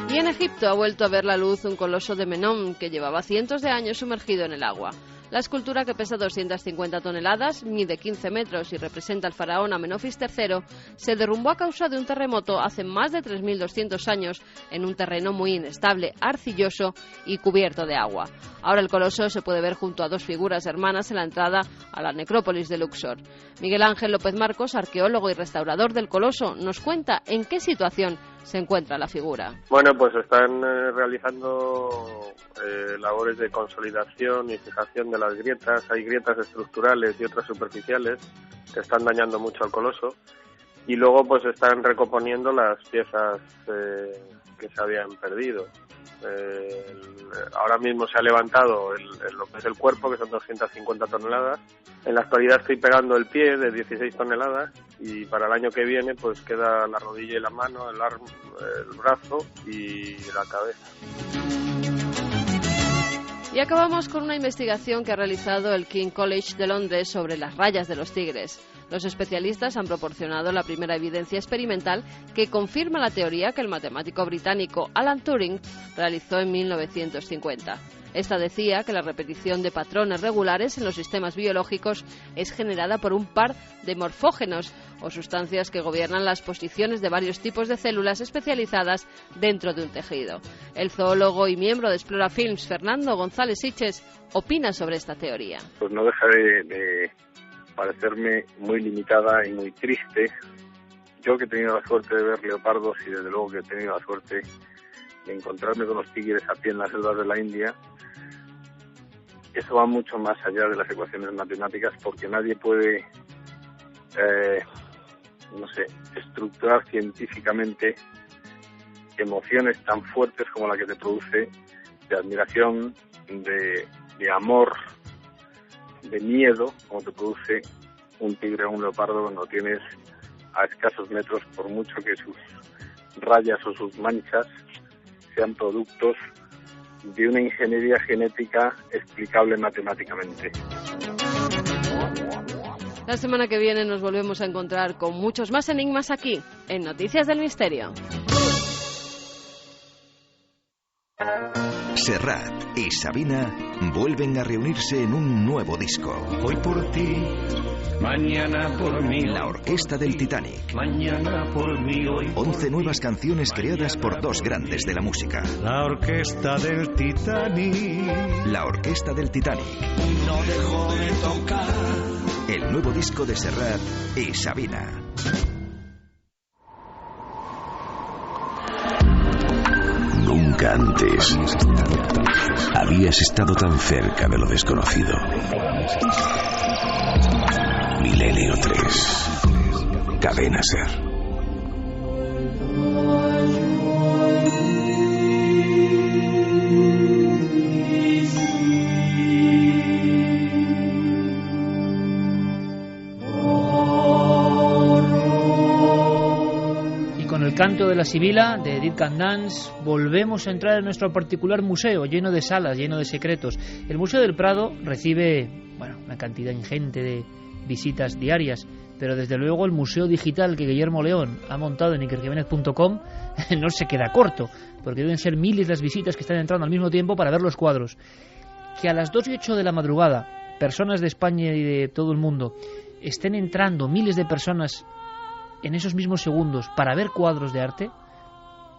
Y en Egipto ha vuelto a ver la luz un coloso de Menón que llevaba cientos de años sumergido en el agua. La escultura, que pesa 250 toneladas, mide 15 metros y representa al faraón Amenofis III, se derrumbó a causa de un terremoto hace más de 3.200 años en un terreno muy inestable, arcilloso y cubierto de agua. Ahora el coloso se puede ver junto a 2 figuras hermanas en la entrada a la necrópolis de Luxor. Miguel Ángel López Marcos, arqueólogo y restaurador del coloso, nos cuenta en qué situación se encuentra la figura. Bueno, pues están realizando labores de consolidación y fijación de las grietas. Hay grietas estructurales y otras superficiales que están dañando mucho al coloso. Y luego pues están recomponiendo las piezas que se habían perdido. Ahora mismo se ha levantado lo que es el cuerpo, que son 250 toneladas. En la actualidad estoy pegando el pie de 16 toneladas y para el año que viene pues queda la rodilla y la mano, el brazo y la cabeza. Y acabamos con una investigación que ha realizado el King's College de Londres sobre las rayas de los tigres. Los especialistas han proporcionado la primera evidencia experimental que confirma la teoría que el matemático británico Alan Turing realizó en 1950. Esta decía que la repetición de patrones regulares en los sistemas biológicos es generada por un par de morfógenos o sustancias que gobiernan las posiciones de varios tipos de células especializadas dentro de un tejido. El zoólogo y miembro de Explora Films, Fernando González Siches, opina sobre esta teoría. Pues no deja de parecerme muy limitada y muy triste. Yo, que he tenido la suerte de ver leopardos y desde luego que he tenido la suerte de encontrarme con los tigres a pie en las selvas de la India, eso va mucho más allá de las ecuaciones matemáticas, porque nadie puede, estructurar científicamente emociones tan fuertes como la que te produce de admiración, de amor, de miedo, como te produce un tigre o un leopardo cuando tienes a escasos metros, por mucho que sus rayas o sus manchas sean productos de una ingeniería genética explicable matemáticamente. La semana que viene nos volvemos a encontrar con muchos más enigmas aquí, en Noticias del Misterio. Serrat y Sabina vuelven a reunirse en un nuevo disco. Hoy por ti, mañana por mí. La Orquesta del Titanic. Mañana por mí, hoy por 11 nuevas canciones creadas por dos grandes de la música. La Orquesta del Titanic. La Orquesta del Titanic. No dejo de tocar. El nuevo disco de Serrat y Sabina. Nunca antes habías estado tan cerca de lo desconocido. Milenio 3. Cadena Ser. El canto de la sibila de Edith Candans volvemos a entrar en nuestro particular museo lleno de salas, lleno de secretos. El Museo del Prado recibe una cantidad ingente de visitas diarias, pero desde luego el museo digital que Guillermo León ha montado en ikerjiménez.com no se queda corto, porque deben ser miles las visitas que están entrando al mismo tiempo para ver los cuadros. Que a las 2:08 de la madrugada personas de España y de todo el mundo estén entrando miles de personas en esos mismos segundos para ver cuadros de arte,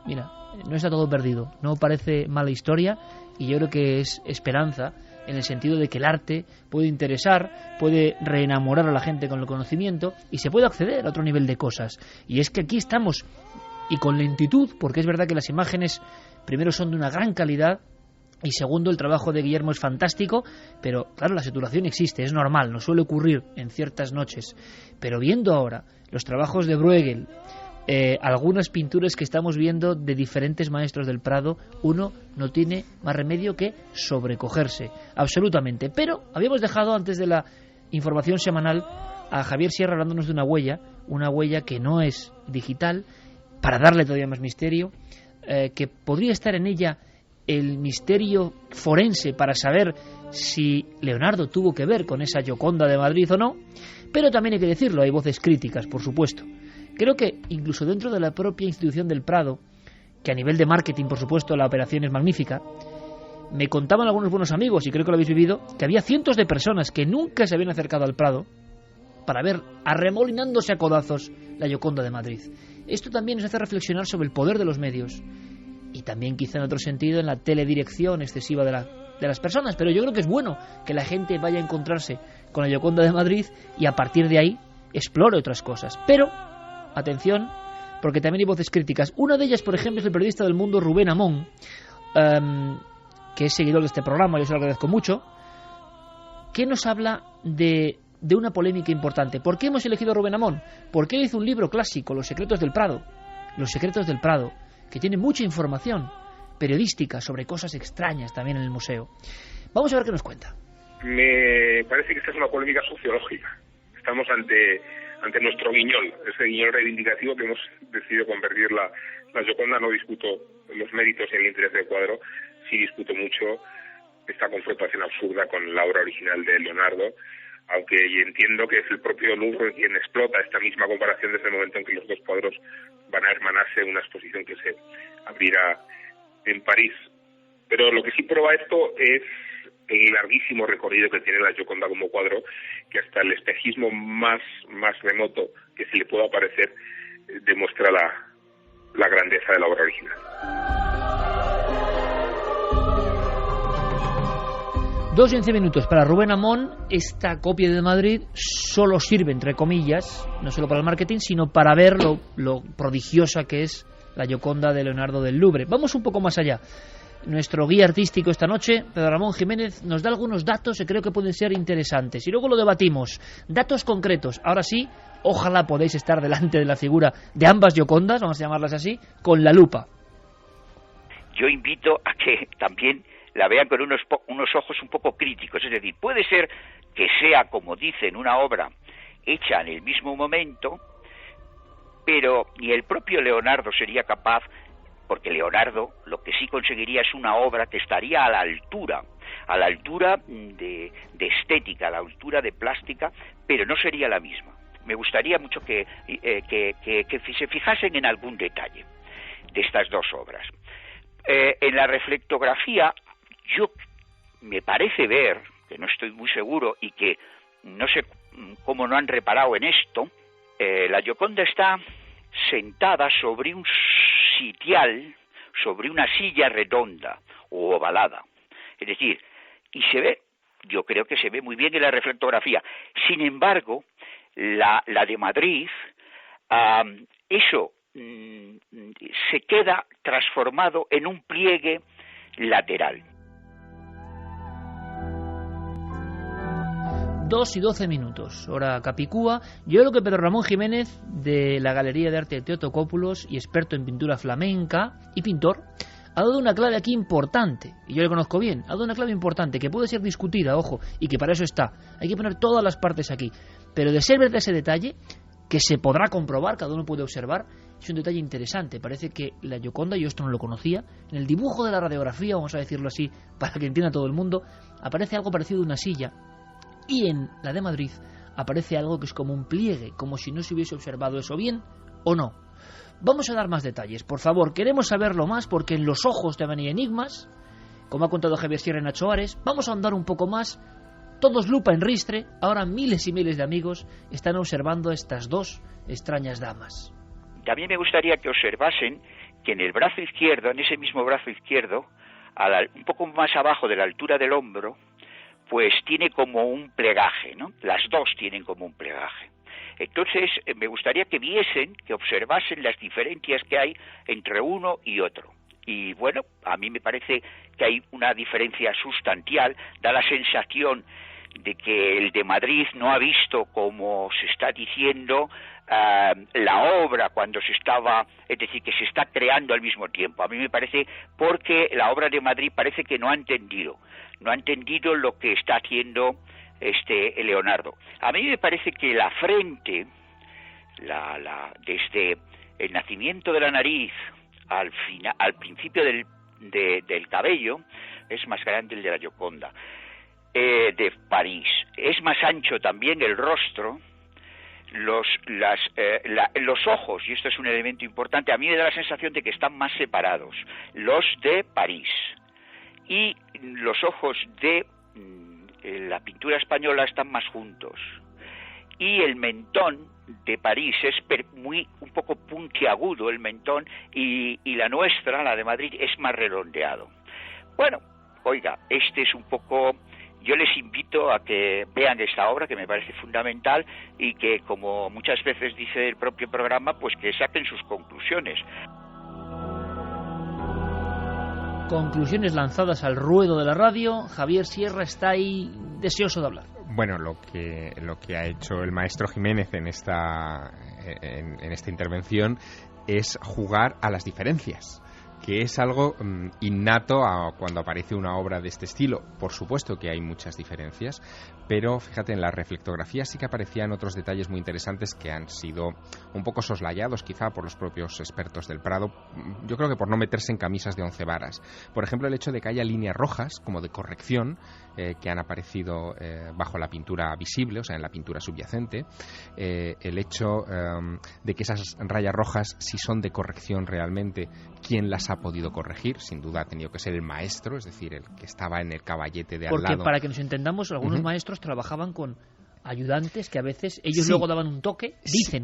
mira, no está todo perdido, no parece mala historia, y yo creo que es esperanza en el sentido de que el arte puede interesar, puede reenamorar a la gente con el conocimiento y se puede acceder a otro nivel de cosas. Y es que aquí estamos, y con lentitud, porque es verdad que las imágenes primero son de una gran calidad y segundo, el trabajo de Guillermo es fantástico, pero claro, la saturación existe, es normal, nos suele ocurrir en ciertas noches. Pero viendo ahora los trabajos de Bruegel, algunas pinturas que estamos viendo de diferentes maestros del Prado, uno no tiene más remedio que sobrecogerse, absolutamente. Pero habíamos dejado antes de la información semanal a Javier Sierra hablándonos de una huella que no es digital, para darle todavía más misterio, que podría estar en ella el misterio forense para saber si Leonardo tuvo que ver con esa Gioconda de Madrid o no. Pero también hay que decirlo, hay voces críticas, por supuesto. Creo que incluso dentro de la propia institución del Prado, que a nivel de marketing, por supuesto, la operación es magnífica, me contaban algunos buenos amigos, y creo que lo habéis vivido, que había cientos de personas que nunca se habían acercado al Prado para ver, arremolinándose a codazos, la Gioconda de Madrid. Esto también nos hace reflexionar sobre el poder de los medios, y también quizá en otro sentido en la teledirección excesiva de las personas, pero yo creo que es bueno que la gente vaya a encontrarse con la Gioconda de Madrid y a partir de ahí explore otras cosas. Pero, atención, porque también hay voces críticas. Una de ellas, por ejemplo, es el periodista del Mundo Rubén Amón, que es seguidor de este programa, yo se lo agradezco mucho, que nos habla de una polémica importante. ¿Por qué hemos elegido a Rubén Amón? Porque él hizo un libro clásico, Los secretos del Prado, que tiene mucha información periodística sobre cosas extrañas también en el museo. Vamos a ver qué nos cuenta. Me parece que esta es una polémica sociológica. Estamos ante nuestro guiñol, ese guiñol reivindicativo que hemos decidido convertir la Gioconda. No discuto los méritos y el interés del cuadro, sí discuto mucho esta confrontación absurda con la obra original de Leonardo, aunque entiendo que es el propio Louvre quien explota esta misma comparación desde el momento en que los dos cuadros van a hermanarse en una exposición que se abrirá en París. Pero lo que sí prueba esto es el larguísimo recorrido que tiene la Gioconda como cuadro, que hasta el espejismo más remoto que se le pueda parecer demuestra la grandeza de la obra original. 2:11 minutos para Rubén Amón. Esta copia de Madrid solo sirve, entre comillas, no solo para el marketing, sino para ver lo prodigiosa que es la Gioconda de Leonardo del Louvre. Vamos un poco más allá. Nuestro guía artístico esta noche, Pedro Ramón Jiménez, nos da algunos datos que creo que pueden ser interesantes y luego lo debatimos. Datos concretos. Ahora sí, ojalá podáis estar delante de la figura de ambas Giocondas, vamos a llamarlas así, con la lupa. Yo invito a que también la vean con unos ojos un poco críticos. Es decir, puede ser que sea, como dicen, una obra hecha en el mismo momento, pero ni el propio Leonardo sería capaz, porque Leonardo lo que sí conseguiría es una obra que estaría a la altura de estética, a la altura de plástica, pero no sería la misma. Me gustaría mucho que se fijasen en algún detalle de estas dos obras. En la reflectografía, yo me parece ver, que no estoy muy seguro y que no sé cómo no han reparado en esto, la Gioconda está sentada sobre un sitial, sobre una silla redonda o ovalada. Es decir, y se ve, yo creo que se ve muy bien en la reflectografía. Sin embargo, la de Madrid, eso se queda transformado en un pliegue lateral. 2:12, hora Capicúa. Yo creo que Pedro Ramón Jiménez, de la Galería de Arte de Teotocópulos y experto en pintura flamenca y pintor, ha dado una clave aquí importante, y yo le conozco bien, ha dado una clave importante que puede ser discutida, ojo, y que para eso está. Hay que poner todas las partes aquí, pero de ser verdad ese detalle, que se podrá comprobar, cada uno puede observar, es un detalle interesante. Parece que la Gioconda, yo esto no lo conocía, en el dibujo de la radiografía, vamos a decirlo así, para que entienda todo el mundo, aparece algo parecido a una silla, y en la de Madrid aparece algo que es como un pliegue, como si no se hubiese observado eso bien o no. Vamos a dar más detalles, por favor, queremos saberlo más, porque en los ojos te van a ir enigmas, como ha contado Javier Sierra y Nacho Ares. Vamos a ahondar un poco más, todos lupa en ristre, ahora miles y miles de amigos están observando a estas dos extrañas damas. También me gustaría que observasen que en el brazo izquierdo, en ese mismo brazo izquierdo, un poco más abajo de la altura del hombro, pues tiene como un plegaje, ¿no? Las dos tienen como un plegaje. Entonces, me gustaría que viesen, que observasen las diferencias que hay entre uno y otro. Y bueno, a mí me parece que hay una diferencia sustancial, da la sensación de que el de Madrid no ha visto, como se está diciendo, la obra cuando se estaba, es decir, que se está creando al mismo tiempo. A mí me parece, porque la obra de Madrid parece que no ha entendido lo que está haciendo Leonardo. A mí me parece que la frente, desde el nacimiento de la nariz al principio del cabello, es más grande el de la Gioconda de París. Es más ancho también el rostro, los ojos, y esto es un elemento importante. A mí me da la sensación de que están más separados los de París, y los ojos de la pintura española están más juntos, y el mentón de París es un poco puntiagudo el mentón, y la nuestra, la de Madrid, es más redondeado. Bueno, oiga, es un poco. Yo les invito a que vean esta obra, que me parece fundamental, y que, como muchas veces dice el propio programa, pues que saquen sus conclusiones. Conclusiones lanzadas al ruedo de la radio. Javier Sierra está ahí deseoso de hablar. Bueno, lo que ha hecho el maestro Jiménez en esta intervención es jugar a las diferencias, que es algo innato cuando aparece una obra de este estilo. Por supuesto que hay muchas diferencias, pero fíjate, en la reflectografía sí que aparecían otros detalles muy interesantes que han sido un poco soslayados quizá por los propios expertos del Prado, yo creo que por no meterse en camisas de 11 varas. Por ejemplo, el hecho de que haya líneas rojas como de corrección que han aparecido bajo la pintura visible, o sea, en la pintura subyacente, el hecho de que esas rayas rojas, si son de corrección realmente, ¿quién las ha podido corregir? Sin duda ha tenido que ser el maestro, es decir, el que estaba en el caballete de al lado. Porque, para que nos entendamos, algunos maestros trabajaban con ayudantes que a veces ellos luego daban un toque,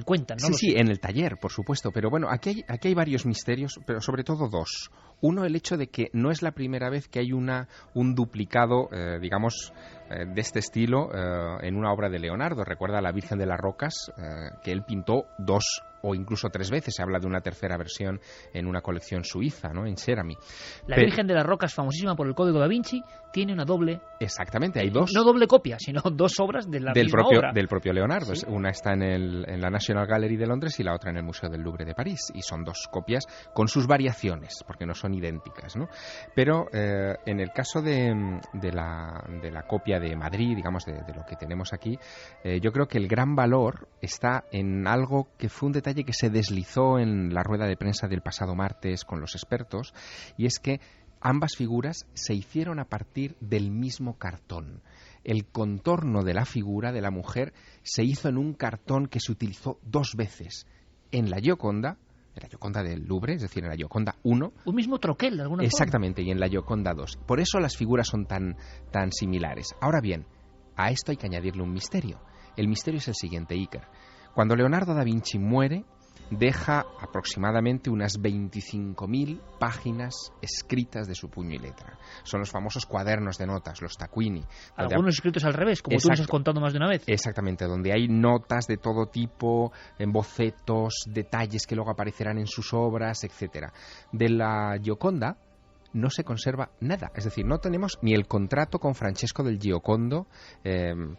cuentan, ¿no? Sí, en el taller, por supuesto, pero bueno, aquí hay varios misterios, pero sobre todo dos. Uno, el hecho de que no es la primera vez que hay un duplicado, digamos, de este estilo en una obra de Leonardo. Recuerda la Virgen de las Rocas, que él pintó 2 o incluso 3 veces. Se habla de una tercera versión en una colección suiza, ¿no? En Cerami. La Virgen de las Rocas, famosísima por el Código da Vinci, tiene una doble... Exactamente, hay 2. No doble copia, sino 2 obras de la misma obra. Del propio Leonardo. Sí. Una está en la National Gallery de Londres y la otra en el Museo del Louvre de París. Y son 2 copias con sus variaciones, porque no son idénticas, ¿no? Pero en el caso de la copia de Madrid, digamos, de lo que tenemos aquí, yo creo que el gran valor está en algo que fue un detalle que se deslizó en la rueda de prensa del pasado martes con los expertos, y es que ambas figuras se hicieron a partir del mismo cartón. El contorno de la figura de la mujer se hizo en un cartón que se utilizó 2 veces en la Gioconda del Louvre, es decir, en la Gioconda 1. Un mismo troquel, de alguna Exactamente, y en la Gioconda 2. Por eso las figuras son tan similares. Ahora bien, a esto hay que añadirle un misterio. El misterio es el siguiente, Iker. Cuando Leonardo da Vinci muere, deja aproximadamente unas 25.000 páginas escritas de su puño y letra. Son los famosos cuadernos de notas, los taccuini. Algunos escritos al revés, como tú nos has contado más de una vez. Exactamente, donde hay notas de todo tipo, en bocetos, detalles que luego aparecerán en sus obras, etcétera. De la Gioconda no se conserva nada, es decir, no tenemos ni el contrato con Francesco del Giocondo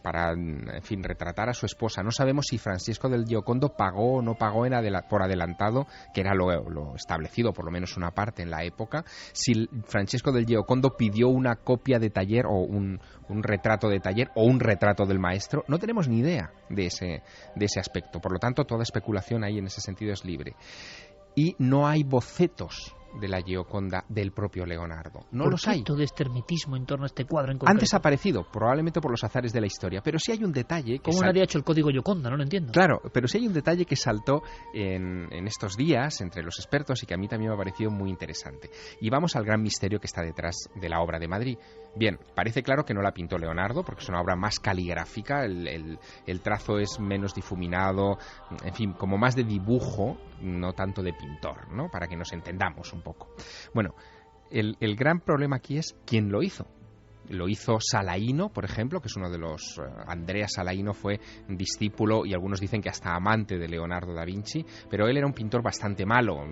para, en fin, retratar a su esposa. No sabemos si Francesco del Giocondo pagó o no pagó por adelantado, que era lo establecido, por lo menos una parte en la época, si Francesco del Giocondo pidió una copia de taller o un retrato de taller o un retrato del maestro. No tenemos ni idea de ese aspecto, por lo tanto toda especulación ahí en ese sentido es libre. Y no hay bocetos de la Gioconda del propio Leonardo. No los hay. Todo este hermetismo en torno a este cuadro en concreto. Han desaparecido, probablemente por los azares de la historia, pero sí hay un detalle... ¿Cómo nadie ha hecho el código Gioconda? No lo entiendo. Claro, pero sí hay un detalle que saltó en estos días entre los expertos y que a mí también me ha parecido muy interesante. Y vamos al gran misterio que está detrás de la obra de Madrid. Bien, parece claro que no la pintó Leonardo, porque es una obra más caligráfica, el trazo es menos difuminado, en fin, como más de dibujo, no tanto de pintor, ¿no? Para que nos entendamos un poco. Bueno, el gran problema aquí es quién lo hizo. Lo hizo Salaíno, por ejemplo, que es uno de los... Andrea Salaíno fue discípulo y algunos dicen que hasta amante de Leonardo da Vinci, pero él era un pintor bastante malo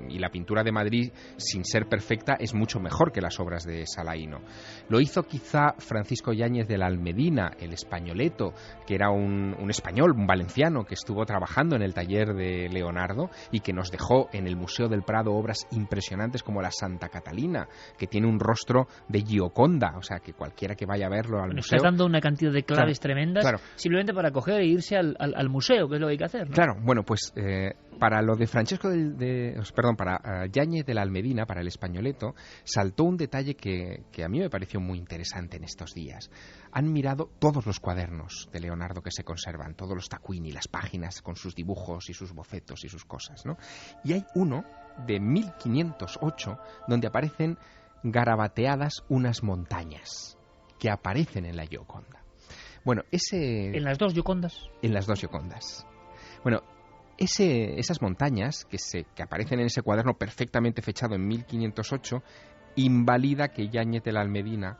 y la pintura de Madrid, sin ser perfecta, es mucho mejor que las obras de Salaíno. Lo hizo quizá Francisco Yáñez de la Almedina, el españoleto, que era un español, un valenciano, que estuvo trabajando en el taller de Leonardo y que nos dejó en el Museo del Prado obras impresionantes como la Santa Catalina, que tiene un rostro de Gioconda, o sea, que cualquiera que vaya a verlo al museo... Estás dando una cantidad de claves tremendas simplemente para coger e irse al museo, que es lo que hay que hacer, ¿no? Claro, bueno, pues para lo de Francesco para Yáñez de la Almedina, para el españoleto, saltó un detalle que a mí me pareció muy interesante en estos días. Han mirado todos los cuadernos de Leonardo que se conservan, todos los taccuini, las páginas con sus dibujos y sus bocetos y sus cosas, ¿no? Y hay uno de 1508 donde aparecen garabateadas unas montañas que aparecen en la Gioconda. Bueno, ¿En las 2 Giocondas? En las 2 Giocondas. Bueno, esas montañas que aparecen en ese cuaderno perfectamente fechado en 1508 invalida que Yáñez de la Almedina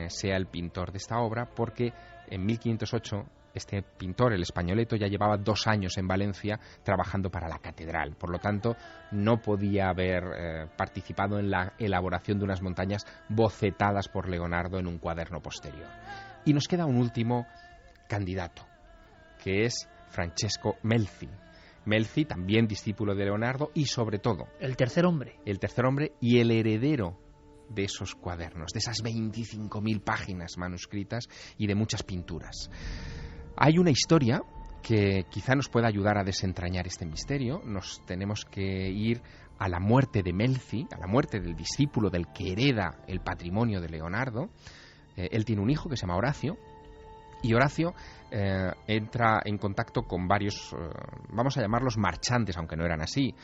sea el pintor de esta obra, porque en 1508 este pintor, el españoleto, ya llevaba 2 años en Valencia trabajando para la catedral. Por lo tanto, no podía haber participado en la elaboración de unas montañas bocetadas por Leonardo en un cuaderno posterior. Y nos queda un último candidato, que es Francesco Melzi. Melzi, también discípulo de Leonardo y, sobre todo... El tercer hombre y el heredero de esos cuadernos, de esas 25.000 páginas manuscritas y de muchas pinturas. Hay una historia que quizá nos pueda ayudar a desentrañar este misterio. Nos tenemos que ir a la muerte de Melzi, a la muerte del discípulo del que hereda el patrimonio de Leonardo. Él tiene un hijo que se llama Horacio, y Horacio entra en contacto con varios, vamos a llamarlos marchantes, aunque no eran así,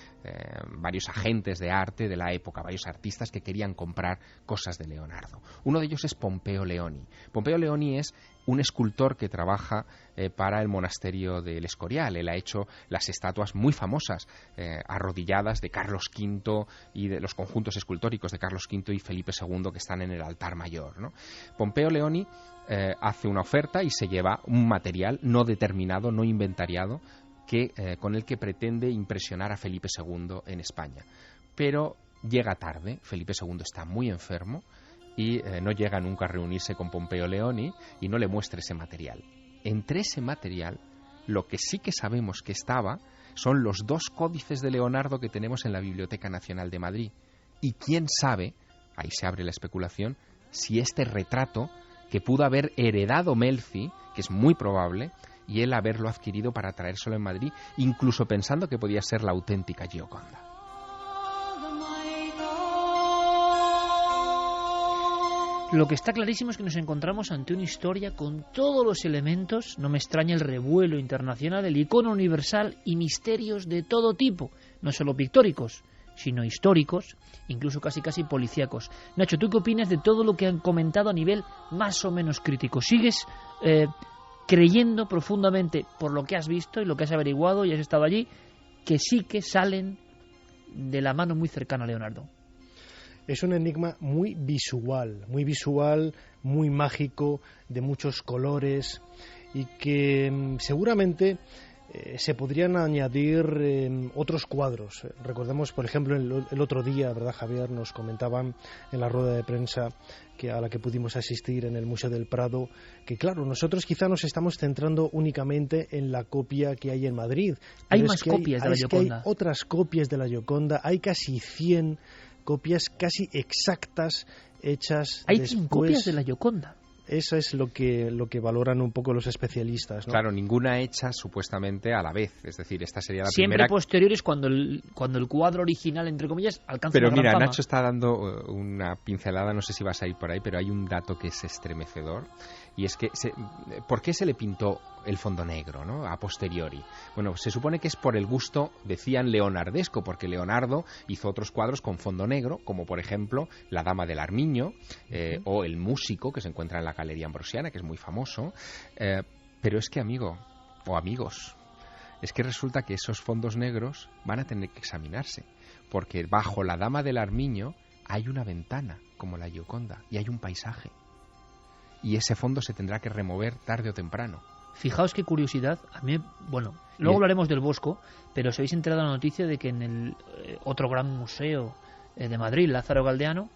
varios agentes de arte de la época, varios artistas que querían comprar cosas de Leonardo. Uno de ellos es Pompeo Leoni. Pompeo Leoni es un escultor que trabaja para el monasterio del Escorial. Él ha hecho las estatuas muy famosas, arrodilladas, de Carlos V y de los conjuntos escultóricos de Carlos V y Felipe II que están en el altar mayor, ¿no? Pompeo Leoni hace una oferta y se lleva un material no determinado, no inventariado, con el que pretende impresionar a Felipe II en España. Pero llega tarde, Felipe II está muy enfermo y no llega nunca a reunirse con Pompeo Leoni y no le muestra ese material. Entre ese material, lo que sí que sabemos que estaba son los 2 códices de Leonardo que tenemos en la Biblioteca Nacional de Madrid. Y quién sabe, ahí se abre la especulación, si este retrato que pudo haber heredado Melzi, que es muy probable, y él haberlo adquirido para traérselo en Madrid, incluso pensando que podía ser la auténtica Gioconda. Lo que está clarísimo es que nos encontramos ante una historia con todos los elementos, no me extraña el revuelo internacional, el icono universal y misterios de todo tipo, no solo pictóricos, sino históricos, incluso casi policíacos. Nacho, ¿tú qué opinas de todo lo que han comentado a nivel más o menos crítico? ¿Sigues creyendo profundamente, por lo que has visto y lo que has averiguado y has estado allí, que sí que salen de la mano muy cercana a Leonardo? Es un enigma muy visual, muy mágico, de muchos colores, y que seguramente se podrían añadir otros cuadros. Recordemos, por ejemplo, el otro día, ¿verdad, Javier? Nos comentaban en la rueda de prensa a la que pudimos asistir en el Museo del Prado, que claro, nosotros quizá nos estamos centrando únicamente en la copia que hay en Madrid. Hay más copias de la Gioconda. Hay otras copias de la Gioconda, hay casi 100 copias casi exactas hechas Hay después. 100 copias de la Gioconda. Eso es lo que valoran un poco los especialistas, ¿no? Claro, ninguna hecha supuestamente a la vez. Es decir, esta sería la siempre primera. Posteriores cuando el cuadro original, entre comillas, alcanza Pero una gran mira, fama. Nacho está dando una pincelada, no sé si vas a ir por ahí, pero hay un dato que es estremecedor. Y es que, ¿por qué se le pintó el fondo negro, ¿no?, a posteriori? Bueno, se supone que es por el gusto, decían, leonardesco, porque Leonardo hizo otros cuadros con fondo negro, como por ejemplo La Dama del Armiño, o El Músico, que se encuentra en la Galería Ambrosiana, que es muy famoso. Pero es que, amigo, o amigos, es que resulta que esos fondos negros van a tener que examinarse, porque bajo La Dama del Armiño hay una ventana, como la Gioconda, y hay un paisaje. Y ese fondo se tendrá que remover tarde o temprano. Fijaos qué curiosidad. A mí, bueno, luego hablaremos del Bosco, pero os habéis enterado de la noticia de que en el otro gran museo de Madrid, Lázaro Galdeano,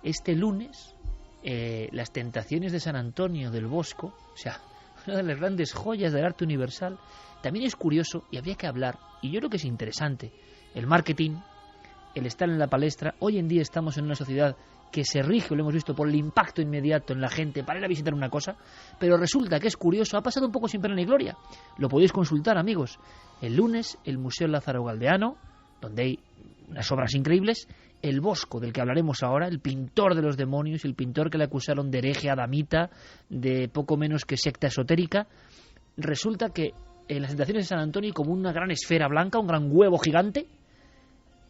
este lunes, las Tentaciones de San Antonio del Bosco, o sea, una de las grandes joyas del arte universal, también es curioso y había que hablar, y yo creo que es interesante, el marketing, el estar en la palestra. Hoy en día estamos en una sociedad que se rige, lo hemos visto, por el impacto inmediato en la gente para ir a visitar una cosa, pero resulta que es curioso, ha pasado un poco sin pena ni gloria. Lo podéis consultar, amigos. El lunes, el Museo Lázaro Galdeano, donde hay unas obras increíbles, el Bosco, del que hablaremos ahora, el pintor de los demonios, el pintor que le acusaron de hereje adamita, de poco menos que secta esotérica. Resulta que en las Tentaciones de San Antonio hay como una gran esfera blanca, un gran huevo gigante,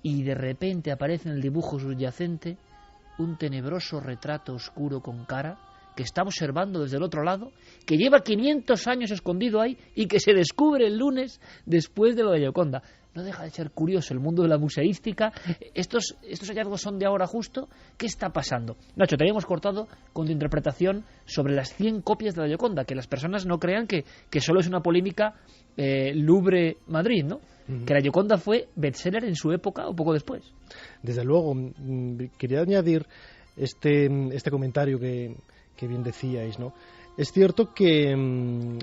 y de repente aparece en el dibujo subyacente un tenebroso retrato oscuro con cara que está observando desde el otro lado, que lleva 500 años escondido ahí y que se descubre el lunes después de lo de Gioconda. No deja de ser curioso el mundo de la museística. Estos hallazgos son de ahora justo. ¿Qué está pasando? Nacho, te habíamos cortado con tu interpretación sobre las 100 copias de la Gioconda, que las personas no crean que solo es una polémica Louvre-Madrid, ¿no? Que la Gioconda fue bestseller en su época o poco después. Desde luego, quería añadir este comentario que bien decíais, ¿no? Es cierto que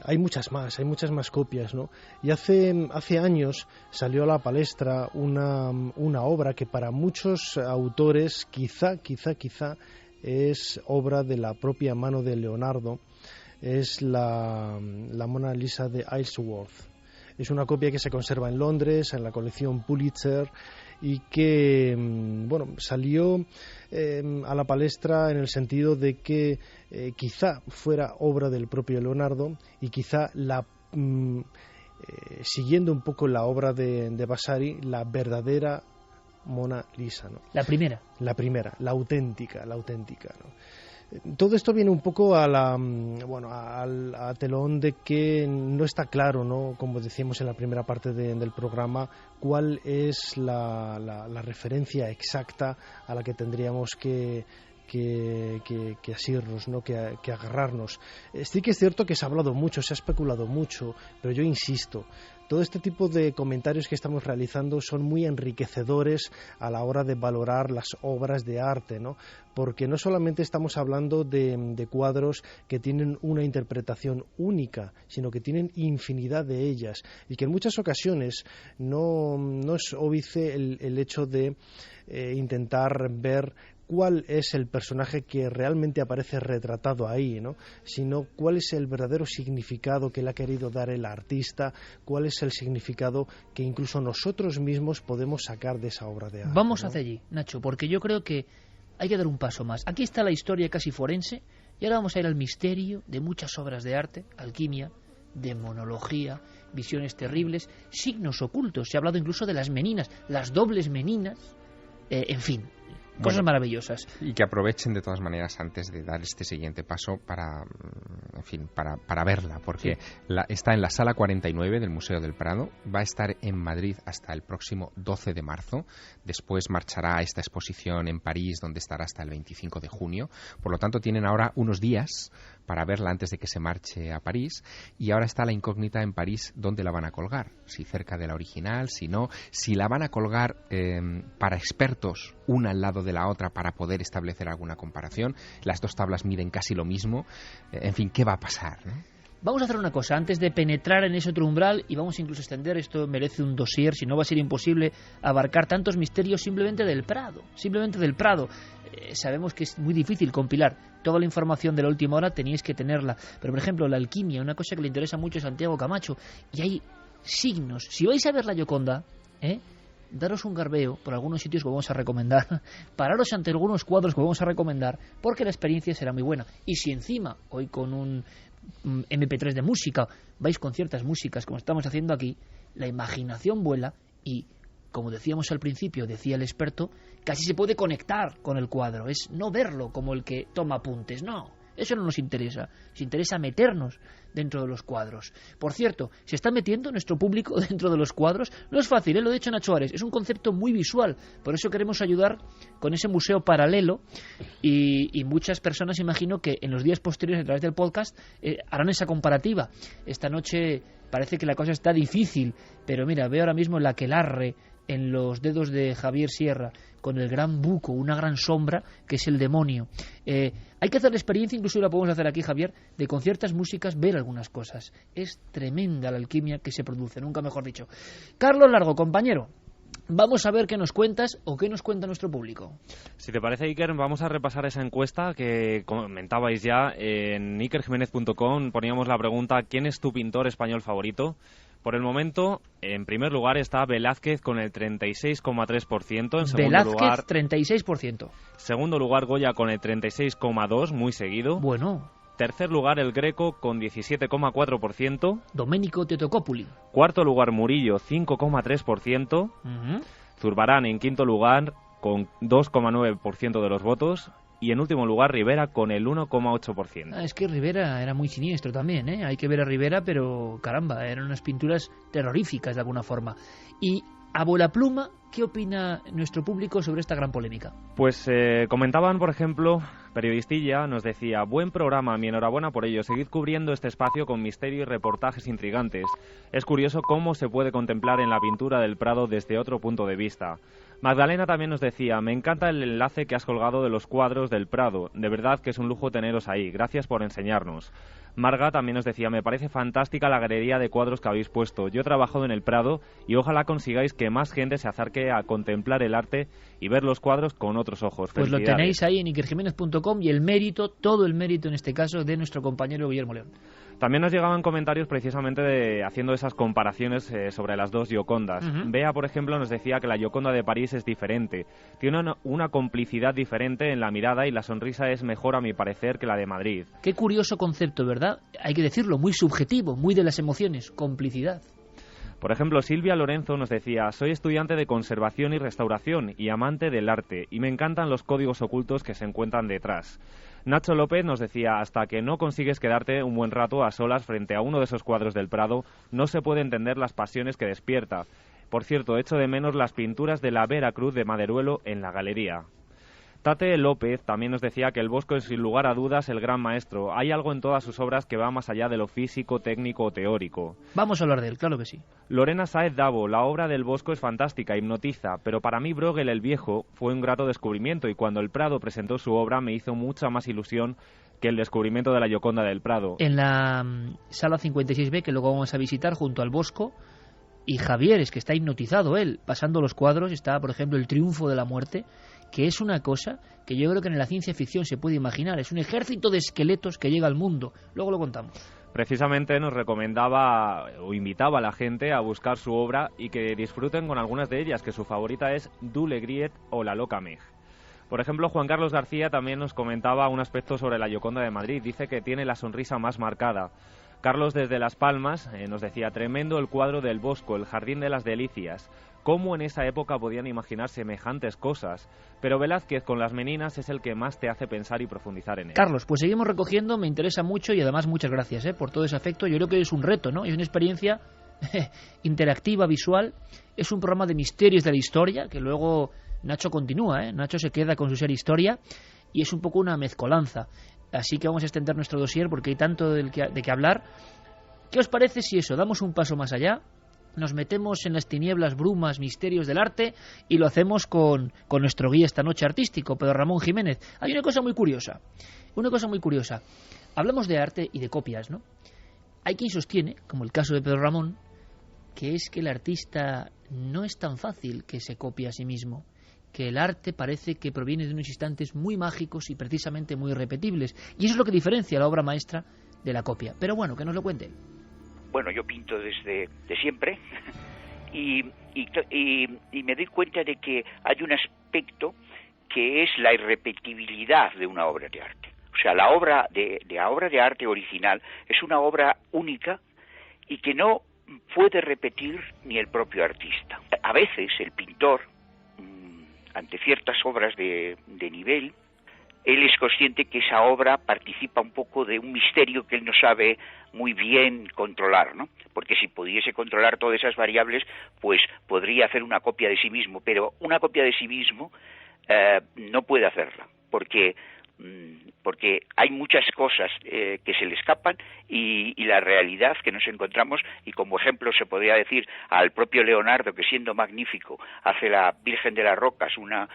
hay muchas más copias, ¿no? Y hace años salió a la palestra una obra que para muchos autores quizá es obra de la propia mano de Leonardo. Es la Mona Lisa de Isleworth. Es una copia que se conserva en Londres, en la colección Pulitzer, y que salió a la palestra en el sentido de que quizá fuera obra del propio Leonardo y quizá siguiendo un poco la obra de Vasari, la verdadera Mona Lisa, ¿no? La primera, la auténtica, ¿no? Todo esto viene un poco a telón de que no está claro, ¿no? Como decíamos en la primera parte del programa, cuál es la referencia exacta a la que tendríamos que asirnos, ¿no? que agarrarnos. Sí que es cierto que se ha hablado mucho, se ha especulado mucho, pero yo insisto, todo este tipo de comentarios que estamos realizando son muy enriquecedores a la hora de valorar las obras de arte, ¿no? Porque no solamente estamos hablando de cuadros que tienen una interpretación única, sino que tienen infinidad de ellas, y que en muchas ocasiones no es óbice el hecho de intentar ver cuál es el personaje que realmente aparece retratado ahí, ¿no? Sino cuál es el verdadero significado que le ha querido dar el artista, cuál es el significado que incluso nosotros mismos podemos sacar de esa obra de arte. Vamos ¿no? hacia allí, Nacho, porque yo creo que hay que dar un paso más. Aquí está la historia casi forense, y ahora vamos a ir al misterio de muchas obras de arte, alquimia, demonología, visiones terribles, signos ocultos. Se ha hablado incluso de las meninas, las dobles meninas, en fin, cosas maravillosas. Y que aprovechen de todas maneras antes de dar este siguiente paso para verla, porque sí. Está en la Sala 49 del Museo del Prado, va a estar en Madrid hasta el próximo 12 de marzo, después marchará a esta exposición en París, donde estará hasta el 25 de junio, por lo tanto tienen ahora unos días para verla antes de que se marche a París, y ahora está la incógnita en París, ¿dónde la van a colgar? Si cerca de la original, si no, si la van a colgar para expertos, una al lado de la otra, para poder establecer alguna comparación. Las dos tablas miden casi lo mismo. En fin, ¿qué va a pasar, ¿no? Vamos a hacer una cosa, antes de penetrar en ese otro umbral, y vamos incluso a extender, esto merece un dossier, si no va a ser imposible abarcar tantos misterios simplemente del Prado. Sabemos que es muy difícil compilar toda la información de la última hora, teníais que tenerla. Pero, por ejemplo, la alquimia, una cosa que le interesa mucho a Santiago Camacho, y hay signos. Si vais a ver la Gioconda, daros un garbeo por algunos sitios que vamos a recomendar, pararos ante algunos cuadros que vamos a recomendar, porque la experiencia será muy buena. Y si encima, hoy con un MP3 de música, vais con ciertas músicas como estamos haciendo aquí, la imaginación vuela y, como decíamos al principio, decía el experto, casi se puede conectar con el cuadro. Es no verlo como el que toma apuntes, no. Eso no nos interesa. Nos interesa meternos dentro de los cuadros. Por cierto, se está metiendo nuestro público dentro de los cuadros. No es fácil, lo ha dicho Nacho Ares. Es un concepto muy visual. Por eso queremos ayudar con ese museo paralelo. Y muchas personas, imagino, que en los días posteriores, a través del podcast, harán esa comparativa. Esta noche parece que la cosa está difícil. Pero mira, veo ahora mismo el aquelarre en los dedos de Javier Sierra, con el gran buco, una gran sombra, que es el demonio. Hay que hacer la experiencia, incluso la podemos hacer aquí, Javier, de con ciertas músicas ver algunas cosas. Es tremenda la alquimia que se produce, nunca mejor dicho. Carlos Largo, compañero, vamos a ver qué nos cuentas o qué nos cuenta nuestro público. Si te parece, Iker, vamos a repasar esa encuesta que comentabais ya en ikerjimenez.com. Poníamos la pregunta, ¿quién es tu pintor español favorito? Por el momento, en primer lugar está Velázquez con el 36,3%. En segundo lugar, 36%. Segundo lugar, Goya con el 36,2%, muy seguido. Bueno. Tercer lugar, el Greco con 17,4%. Domenico Totocopuli. Cuarto lugar, Murillo, 5,3%. Zurbarán en quinto lugar con 2,9% de los votos. Y en último lugar, Rivera con el 1,8%. Es que Rivera era muy siniestro también, ¿eh? Hay que ver a Rivera, pero caramba, eran unas pinturas terroríficas de alguna forma. Y a bola pluma, ¿qué opina nuestro público sobre esta gran polémica? Pues comentaban, por ejemplo, Periodistilla nos decía: buen programa, mi enhorabuena por ello, seguid cubriendo este espacio con misterio y reportajes intrigantes. Es curioso cómo se puede contemplar en la pintura del Prado desde otro punto de vista. Magdalena también nos decía: me encanta el enlace que has colgado de los cuadros del Prado, de verdad que es un lujo teneros ahí, gracias por enseñarnos. Marga también nos decía: me parece fantástica la galería de cuadros que habéis puesto, yo he trabajado en el Prado y ojalá consigáis que más gente se acerque a contemplar el arte y ver los cuadros con otros ojos. Pues lo tenéis ahí en ikerjimenez.com y el mérito, todo el mérito en este caso, de nuestro compañero Guillermo León. También nos llegaban comentarios precisamente haciendo esas comparaciones sobre las dos Giocondas. Bea, por ejemplo, nos decía que la Gioconda de París es diferente. Tiene una complicidad diferente en la mirada y la sonrisa es mejor, a mi parecer, que la de Madrid. Qué curioso concepto, ¿verdad? Hay que decirlo, muy subjetivo, muy de las emociones, complicidad. Por ejemplo, Silvia Lorenzo nos decía: soy estudiante de conservación y restauración y amante del arte, y me encantan los códigos ocultos que se encuentran detrás. Nacho López nos decía: hasta que no consigues quedarte un buen rato a solas frente a uno de esos cuadros del Prado, no se puede entender las pasiones que despierta. Por cierto, echo de menos las pinturas de la Veracruz de Maderuelo en la galería. Tate López también nos decía que el Bosco es sin lugar a dudas el gran maestro. Hay algo en todas sus obras que va más allá de lo físico, técnico o teórico. Vamos a hablar de él, claro que sí. Lorena Sáez Davo: la obra del Bosco es fantástica, hipnotiza, pero para mí Bruegel el Viejo fue un grato descubrimiento, y cuando el Prado presentó su obra me hizo mucha más ilusión que el descubrimiento de la Gioconda del Prado. En la sala 56B, que luego vamos a visitar junto al Bosco, y Javier, es que está hipnotizado él, pasando los cuadros, está por ejemplo El Triunfo de la Muerte, que es una cosa que yo creo que en la ciencia ficción se puede imaginar. Es un ejército de esqueletos que llega al mundo. Luego lo contamos. Precisamente nos recomendaba o invitaba a la gente a buscar su obra y que disfruten con algunas de ellas, que su favorita es Du Le Griet o La Loca Meg. Por ejemplo, Juan Carlos García también nos comentaba un aspecto sobre la Gioconda de Madrid. Dice que tiene la sonrisa más marcada. Carlos desde Las Palmas nos decía: tremendo el cuadro del Bosco, el Jardín de las Delicias. ¿Cómo en esa época podían imaginar semejantes cosas? Pero Velázquez con las Meninas es el que más te hace pensar y profundizar en él. Carlos, pues seguimos recogiendo, me interesa mucho, y además muchas gracias por todo ese afecto. Yo creo que es un reto, ¿no? Es una experiencia interactiva, visual. Es un programa de misterios de la historia, que luego Nacho continúa, Nacho se queda con su serie Historia, y es un poco una mezcolanza. Así que vamos a extender nuestro dossier porque hay tanto de qué hablar. ¿Qué os parece si eso, damos un paso más allá? Nos metemos en las tinieblas, brumas, misterios del arte, y lo hacemos con nuestro guía esta noche artístico, Pedro Ramón Jiménez. Hay una cosa muy curiosa. Hablamos de arte y de copias, ¿no? Hay quien sostiene, como el caso de Pedro Ramón, que es que el artista no es tan fácil que se copie a sí mismo, que el arte parece que proviene de unos instantes muy mágicos y precisamente muy repetibles. Y eso es lo que diferencia la obra maestra de la copia. Pero bueno, que nos lo cuente. Bueno, yo pinto desde siempre y me doy cuenta de que hay un aspecto que es la irrepetibilidad de una obra de arte. O sea, la obra de arte original es una obra única y que no puede repetir ni el propio artista. A veces el pintor, ante ciertas obras de nivel, él es consciente que esa obra participa un poco de un misterio que él no sabe muy bien controlar, ¿no? Porque si pudiese controlar todas esas variables, pues podría hacer una copia de sí mismo, pero una copia de sí mismo no puede hacerla, porque hay muchas cosas que se le escapan y la realidad que nos encontramos, y como ejemplo se podría decir al propio Leonardo, que siendo magnífico hace la Virgen de las Rocas, una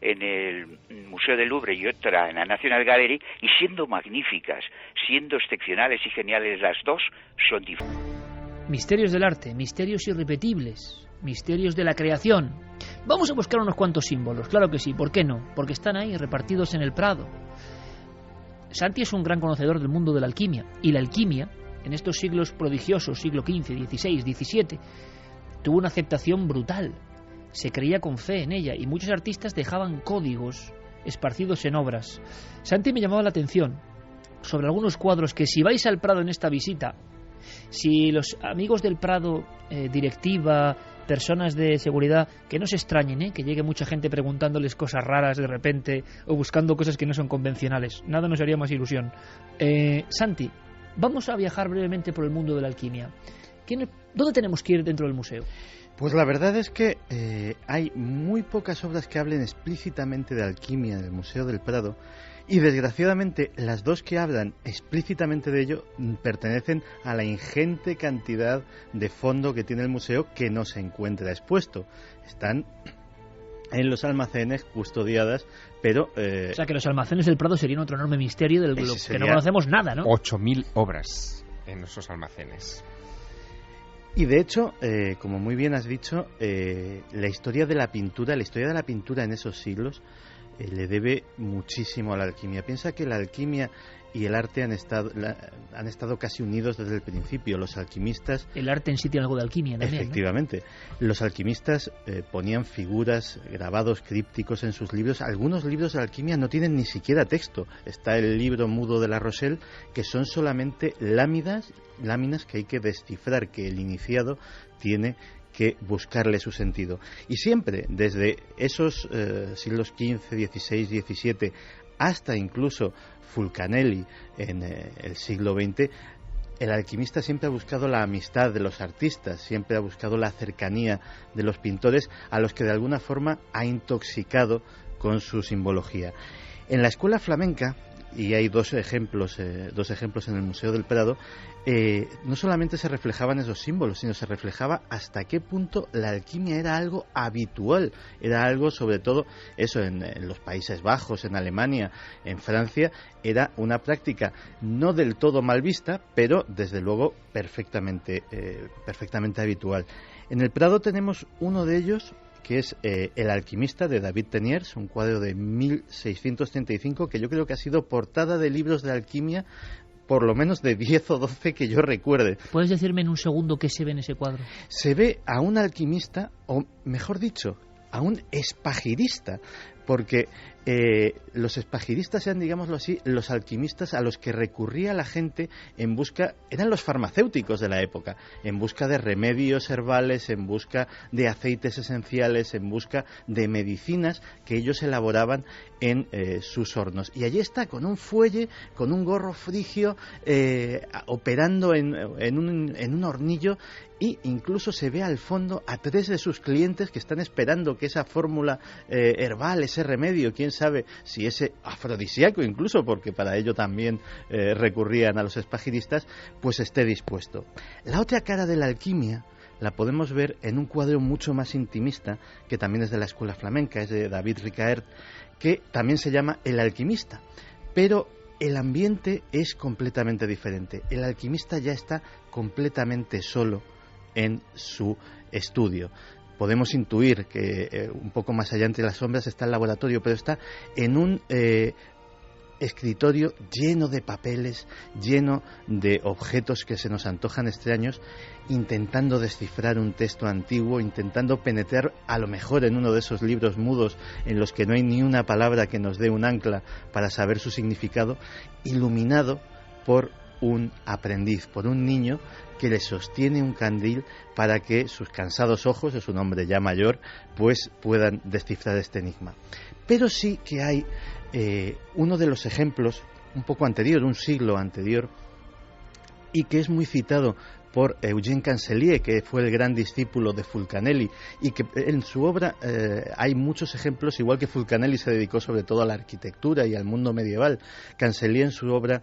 en el Museo del Louvre y otra en la National Gallery, y siendo magníficas, siendo excepcionales y geniales las dos, son diferentes. Misterios del arte, misterios irrepetibles, misterios de la creación. Vamos a buscar unos cuantos símbolos, claro que sí, ¿por qué no? Porque están ahí repartidos en el Prado. Santi es un gran conocedor del mundo de la alquimia, y la alquimia, en estos siglos prodigiosos, siglo XV, XVI, XVII, tuvo una aceptación brutal. Se creía con fe en ella y muchos artistas dejaban códigos esparcidos en obras. Santi me llamaba la atención sobre algunos cuadros que, si vais al Prado en esta visita, si los amigos del Prado, directiva, personas de seguridad, que no se extrañen, que llegue mucha gente preguntándoles cosas raras de repente o buscando cosas que no son convencionales. Nada nos haría más ilusión. Santi, vamos a viajar brevemente por el mundo de la alquimia. ¿Dónde tenemos que ir dentro del museo? Pues la verdad es que hay muy pocas obras que hablen explícitamente de alquimia en el Museo del Prado, y desgraciadamente las dos que hablan explícitamente de ello pertenecen a la ingente cantidad de fondo que tiene el museo, que no se encuentra expuesto. Están en los almacenes custodiadas, pero... O sea, que los almacenes del Prado serían otro enorme misterio del que no conocemos nada, ¿no? 8.000 obras en nuestros almacenes. Y de hecho, como muy bien has dicho, la historia de la pintura en esos siglos le debe muchísimo a la alquimia. Piensa que la alquimia y el arte han estado casi unidos desde el principio. Los alquimistas... El arte en sí tiene algo de alquimia también, efectivamente, ¿no? Los alquimistas ponían figuras, grabados crípticos en sus libros. Algunos libros de alquimia no tienen ni siquiera texto. Está el libro mudo de La Rochelle, que son solamente láminas que hay que descifrar, que el iniciado tiene que buscarle su sentido. Y siempre, desde esos siglos XV, XVI, XVII hasta incluso Fulcanelli en el siglo XX, el alquimista siempre ha buscado la amistad de los artistas, siempre ha buscado la cercanía de los pintores, a los que de alguna forma ha intoxicado con su simbología. En la escuela flamenca, y hay dos ejemplos en el Museo del Prado, no solamente se reflejaban esos símbolos, sino se reflejaba hasta qué punto la alquimia era algo habitual, era algo, sobre todo eso en los Países Bajos, en Alemania, en Francia, era una práctica no del todo mal vista, pero desde luego perfectamente habitual. En el Prado tenemos uno de ellos, que es El alquimista, de David Teniers, un cuadro de 1635 que yo creo que ha sido portada de libros de alquimia por lo menos de 10 o 12 que yo recuerde. ¿Puedes decirme en un segundo qué se ve en ese cuadro? Se ve a un alquimista, o mejor dicho, a un espagirista, porque los espagiristas eran, digámoslo así, los alquimistas a los que recurría la gente en busca, eran los farmacéuticos de la época, en busca de remedios herbales, en busca de aceites esenciales, en busca de medicinas que ellos elaboraban en sus hornos. Y allí está, con un fuelle, con un gorro frigio, operando en un hornillo, y incluso se ve al fondo a 3 de sus clientes que están esperando que esa fórmula herbal, ese remedio, quién sabe si ese afrodisíaco incluso, porque para ello también recurrían a los espagiristas, pues esté dispuesto. La otra cara de la alquimia la podemos ver en un cuadro mucho más intimista, que también es de la escuela flamenca, es de David Ricaert, que también se llama El alquimista, pero el ambiente es completamente diferente. El alquimista ya está completamente solo en su estudio. Podemos intuir que un poco más allá entre las sombras está el laboratorio, pero está en un escritorio lleno de papeles, lleno de objetos que se nos antojan extraños, intentando descifrar un texto antiguo, intentando penetrar a lo mejor en uno de esos libros mudos en los que no hay ni una palabra que nos dé un ancla para saber su significado, iluminado por un aprendiz, por un niño que le sostiene un candil para que sus cansados ojos, es un hombre ya mayor, pues puedan descifrar este enigma. Pero sí que hay uno de los ejemplos un poco anterior, un siglo anterior, y que es muy citado por Eugène Cancelier, que fue el gran discípulo de Fulcanelli, y que en su obra hay muchos ejemplos, igual que Fulcanelli se dedicó sobre todo a la arquitectura y al mundo medieval. Cancelier en su obra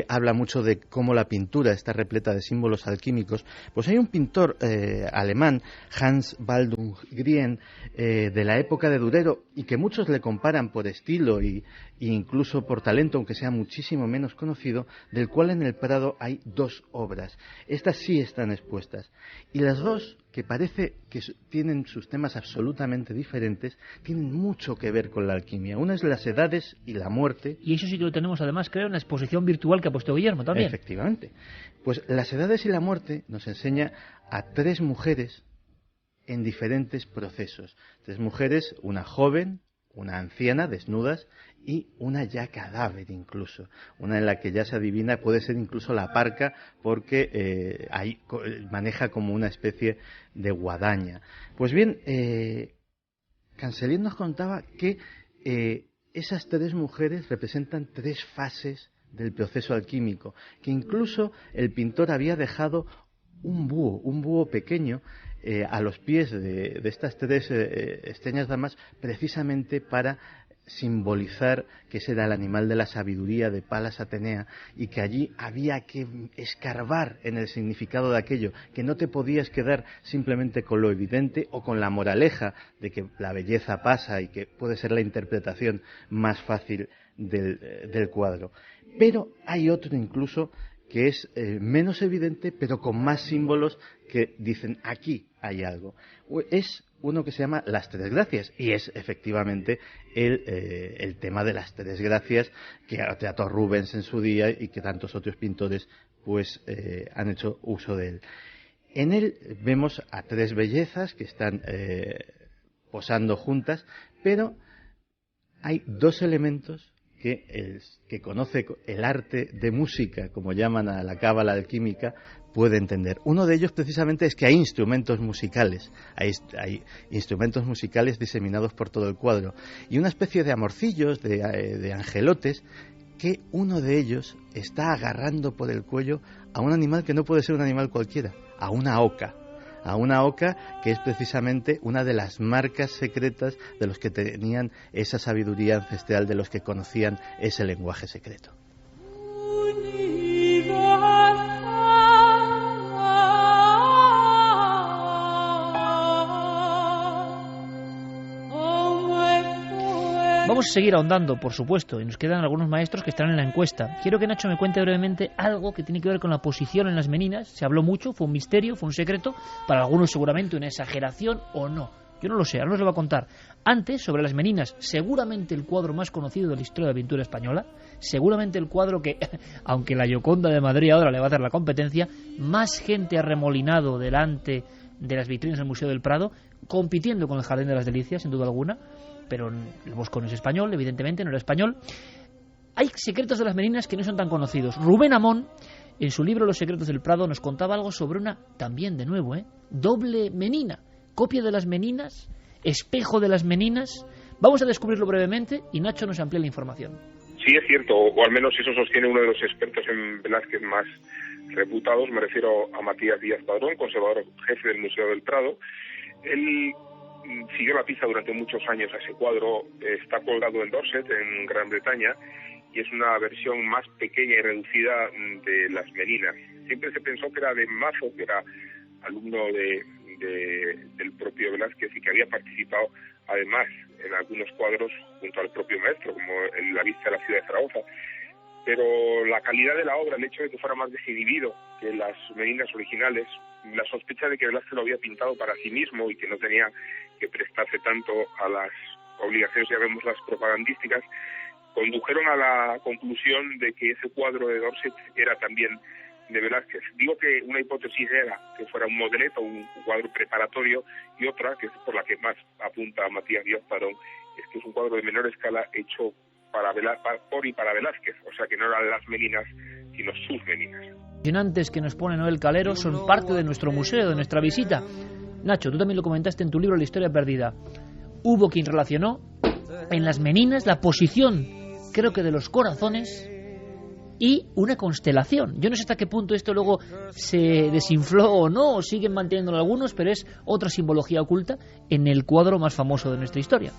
habla mucho de cómo la pintura está repleta de símbolos alquímicos. Pues hay un pintor alemán, Hans Baldung Grien, de la época de Durero, y que muchos le comparan por estilo e incluso por talento, aunque sea muchísimo menos conocido, del cual en el Prado hay 2 obras. Estas sí están expuestas, y las 2, que parece que tienen sus temas absolutamente diferentes, tienen mucho que ver con la alquimia. Una es Las edades y la muerte. Y eso sí que lo tenemos además, creo, en la exposición virtual que ha puesto Guillermo también. Efectivamente. Pues Las edades y la muerte nos enseña a 3 mujeres en diferentes procesos. 3 mujeres, una joven, una anciana, desnudas, y una ya cadáver incluso, una en la que ya se adivina, puede ser incluso la parca, porque ahí maneja como una especie de guadaña. Pues bien, Cancelier nos contaba que esas 3 mujeres representan 3 fases del proceso alquímico, que incluso el pintor había dejado un búho pequeño a los pies de estas 3 extrañas damas, precisamente para simbolizar que ese era el animal de la sabiduría de Palas Atenea, y que allí había que escarbar en el significado de aquello, que no te podías quedar simplemente con lo evidente o con la moraleja de que la belleza pasa y que puede ser la interpretación más fácil del cuadro. Pero hay otro incluso que es menos evidente, pero con más símbolos que dicen aquí hay algo. Es uno que se llama Las 3 gracias, y es efectivamente el tema de las 3 gracias que trató Rubens en su día y que tantos otros pintores pues han hecho uso de él. En él vemos a 3 bellezas que están posando juntas, pero hay 2 elementos que el que conoce el arte de música, como llaman a la cábala alquímica, puede entender. Uno de ellos precisamente es que hay instrumentos musicales, hay instrumentos musicales diseminados por todo el cuadro, y una especie de amorcillos, de angelotes, que uno de ellos está agarrando por el cuello a un animal que no puede ser un animal cualquiera, a una oca que es precisamente una de las marcas secretas de los que tenían esa sabiduría ancestral, de los que conocían ese lenguaje secreto. Vamos a seguir ahondando, por supuesto, y nos quedan algunos maestros que están en la encuesta. Quiero que Nacho me cuente brevemente algo que tiene que ver con la posición en las meninas. Se habló mucho, fue un misterio, fue un secreto, para algunos seguramente una exageración o no. Yo no lo sé, ahora nos lo va a contar. Antes, sobre las meninas, seguramente el cuadro más conocido de la historia de la pintura española, seguramente el cuadro que, aunque la Gioconda de Madrid ahora le va a hacer la competencia, más gente ha remolinado delante de las vitrinas del Museo del Prado, compitiendo con el Jardín de las Delicias, sin duda alguna. Pero el Bosco no es español, evidentemente, no era español. Hay secretos de las meninas que no son tan conocidos. Rubén Amón, en su libro Los secretos del Prado, nos contaba algo sobre una, también de nuevo, doble menina, copia de las meninas, espejo de las meninas. Vamos a descubrirlo brevemente y Nacho nos amplía la información. Sí, es cierto, o al menos eso sostiene uno de los expertos en Velázquez más reputados. Me refiero a Matías Díaz Padrón, conservador jefe del Museo del Prado. Él siguió la pista durante muchos años a ese cuadro. Está colgado en Dorset, en Gran Bretaña, y es una versión más pequeña y reducida de las meninas. Siempre se pensó que era de Mazo, que era alumno del propio Velázquez y que había participado además en algunos cuadros junto al propio maestro, como en La vista de la ciudad de Zaragoza. Pero la calidad de la obra, el hecho de que fuera más desinhibido que las meninas originales, la sospecha de que Velázquez lo había pintado para sí mismo y que no tenía que prestarse tanto a las obligaciones, ya vemos, las propagandísticas, condujeron a la conclusión de que ese cuadro de Dorset era también de Velázquez. Digo que una hipótesis era que fuera un modeleto, un cuadro preparatorio, y otra, que es por la que más apunta Matías Díaz Padrón, es que es un cuadro de menor escala hecho por y para Velázquez, o sea que no eran las meninas, sino sus meninas. Impresionantes que nos pone Noel Calero son parte de nuestro museo, de nuestra visita. Nacho, tú también lo comentaste en tu libro La historia perdida. Hubo quien relacionó en las meninas la posición, creo que de los corazones, y una constelación. Yo no sé hasta qué punto esto luego se desinfló o no, o siguen manteniéndolo algunos, pero es otra simbología oculta en el cuadro más famoso de nuestra historia.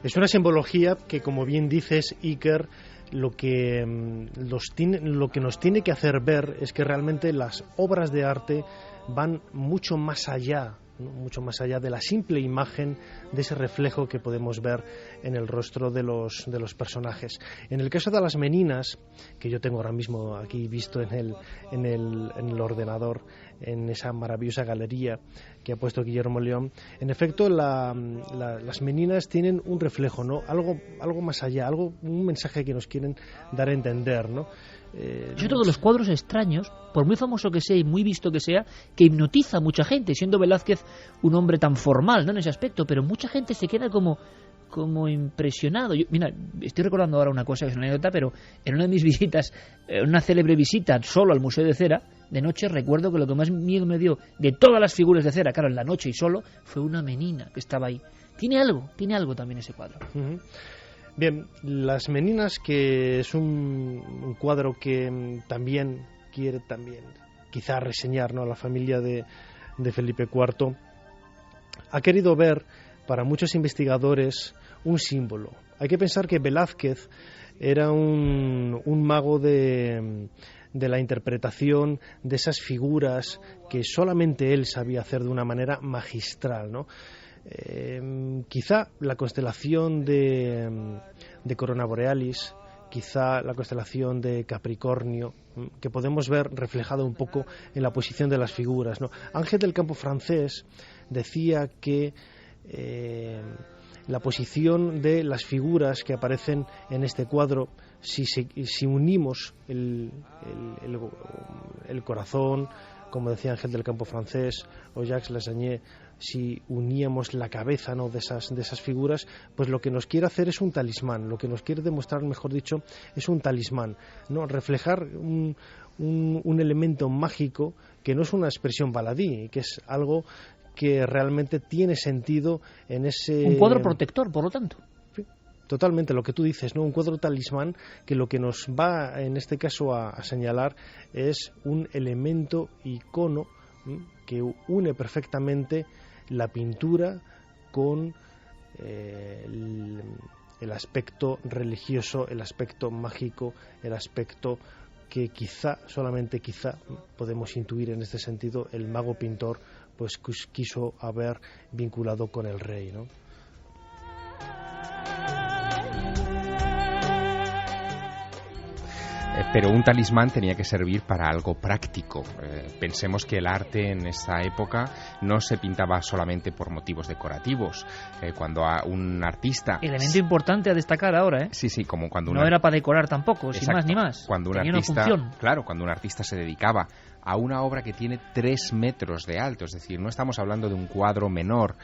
Es una simbología que, como bien dices, Iker, lo que nos tiene que hacer ver es que realmente las obras de arte van mucho más allá, ¿no? Mucho más allá de la simple imagen, de ese reflejo que podemos ver en el rostro de los personajes. En el caso de las meninas, que yo tengo ahora mismo aquí visto en el ordenador, en esa maravillosa galería que ha puesto Guillermo León, en efecto las meninas tienen un reflejo, ¿no? Algo más allá, un mensaje que nos quieren dar a entender, ¿no? Yo todos los cuadros extraños, por muy famoso que sea y muy visto que sea, que hipnotiza a mucha gente, siendo Velázquez un hombre tan formal, ¿no?, en ese aspecto, pero mucha gente se queda como impresionado. Mira, estoy recordando ahora una cosa que es una anécdota, pero en una de mis visitas, una célebre visita solo al Museo de Cera, de noche, recuerdo que lo que más miedo me dio de todas las figuras de cera, claro, en la noche y solo, fue una menina que estaba ahí. Tiene algo también ese cuadro. Uh-huh. Bien, Las Meninas, que es un cuadro que también quiere quizá reseñar, ¿no?, a la familia de Felipe IV, ha querido ver para muchos investigadores un símbolo. Hay que pensar que Velázquez era un mago de la interpretación de esas figuras que solamente él sabía hacer de una manera magistral, ¿no? Quizá la constelación de Corona Borealis, quizá la constelación de Capricornio, que podemos ver reflejada un poco en la posición de las figuras, ¿no? Ángel del Campo francés decía que la posición de las figuras que aparecen en este cuadro, si unimos el corazón, como decía Ángel del Campo francés, o Jacques Lassagne, si uníamos la cabeza, ¿no?, de esas figuras, pues lo que nos quiere hacer es un talismán, lo que nos quiere demostrar, mejor dicho, es un talismán, ¿no?, reflejar un elemento mágico que no es una expresión baladí, que es algo que realmente tiene sentido en ese... Un cuadro protector, por lo tanto. Totalmente, lo que tú dices, ¿no? Un cuadro talismán que lo que nos va, en este caso, a señalar es un elemento icono que une perfectamente la pintura con el aspecto religioso, el aspecto mágico, el aspecto que quizá, solamente quizá, podemos intuir en este sentido, el mago pintor pues quiso haber vinculado con el rey, ¿no? Pero un talismán tenía que servir para algo práctico. Pensemos que el arte en esta época no se pintaba solamente por motivos decorativos. Cuando a un artista... Elemento importante a destacar ahora, ¿eh? Sí, como cuando... No era para decorar tampoco, sin más ni más. Cuando un tenía artista, una función. claro, cuando un artista se dedicaba a una obra que tiene 3 metros de alto, es decir, no estamos hablando de un cuadro menor,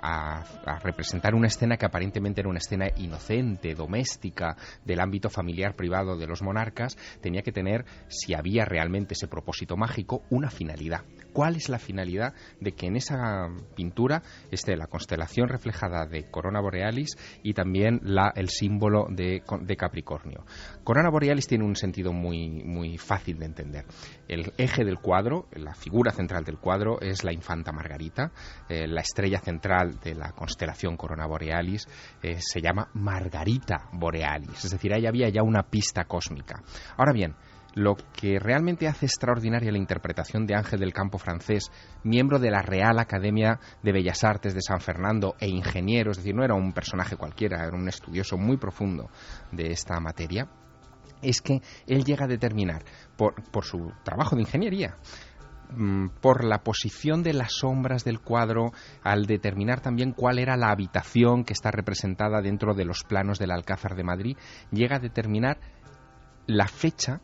a representar una escena que aparentemente era una escena inocente, doméstica, del ámbito familiar privado de los monarcas, tenía que tener, si había realmente ese propósito mágico, una finalidad. ¿Cuál es la finalidad de que en esa pintura esté la constelación reflejada de Corona Borealis y también el símbolo de Capricornio? Corona Borealis tiene un sentido muy, muy fácil de entender. El eje del cuadro, la figura central del cuadro, es la infanta Margarita. La estrella central de la constelación Corona Borealis se llama Margarita Borealis, es decir, ahí había ya una pista cósmica. Ahora bien, lo que realmente hace extraordinaria la interpretación de Ángel del Campo francés, miembro de la Real Academia de Bellas Artes de San Fernando e ingeniero, es decir, no era un personaje cualquiera, era un estudioso muy profundo de esta materia, es que él llega a determinar, por su trabajo de ingeniería, por la posición de las sombras del cuadro, al determinar también cuál era la habitación que está representada dentro de los planos del Alcázar de Madrid, llega a determinar la fecha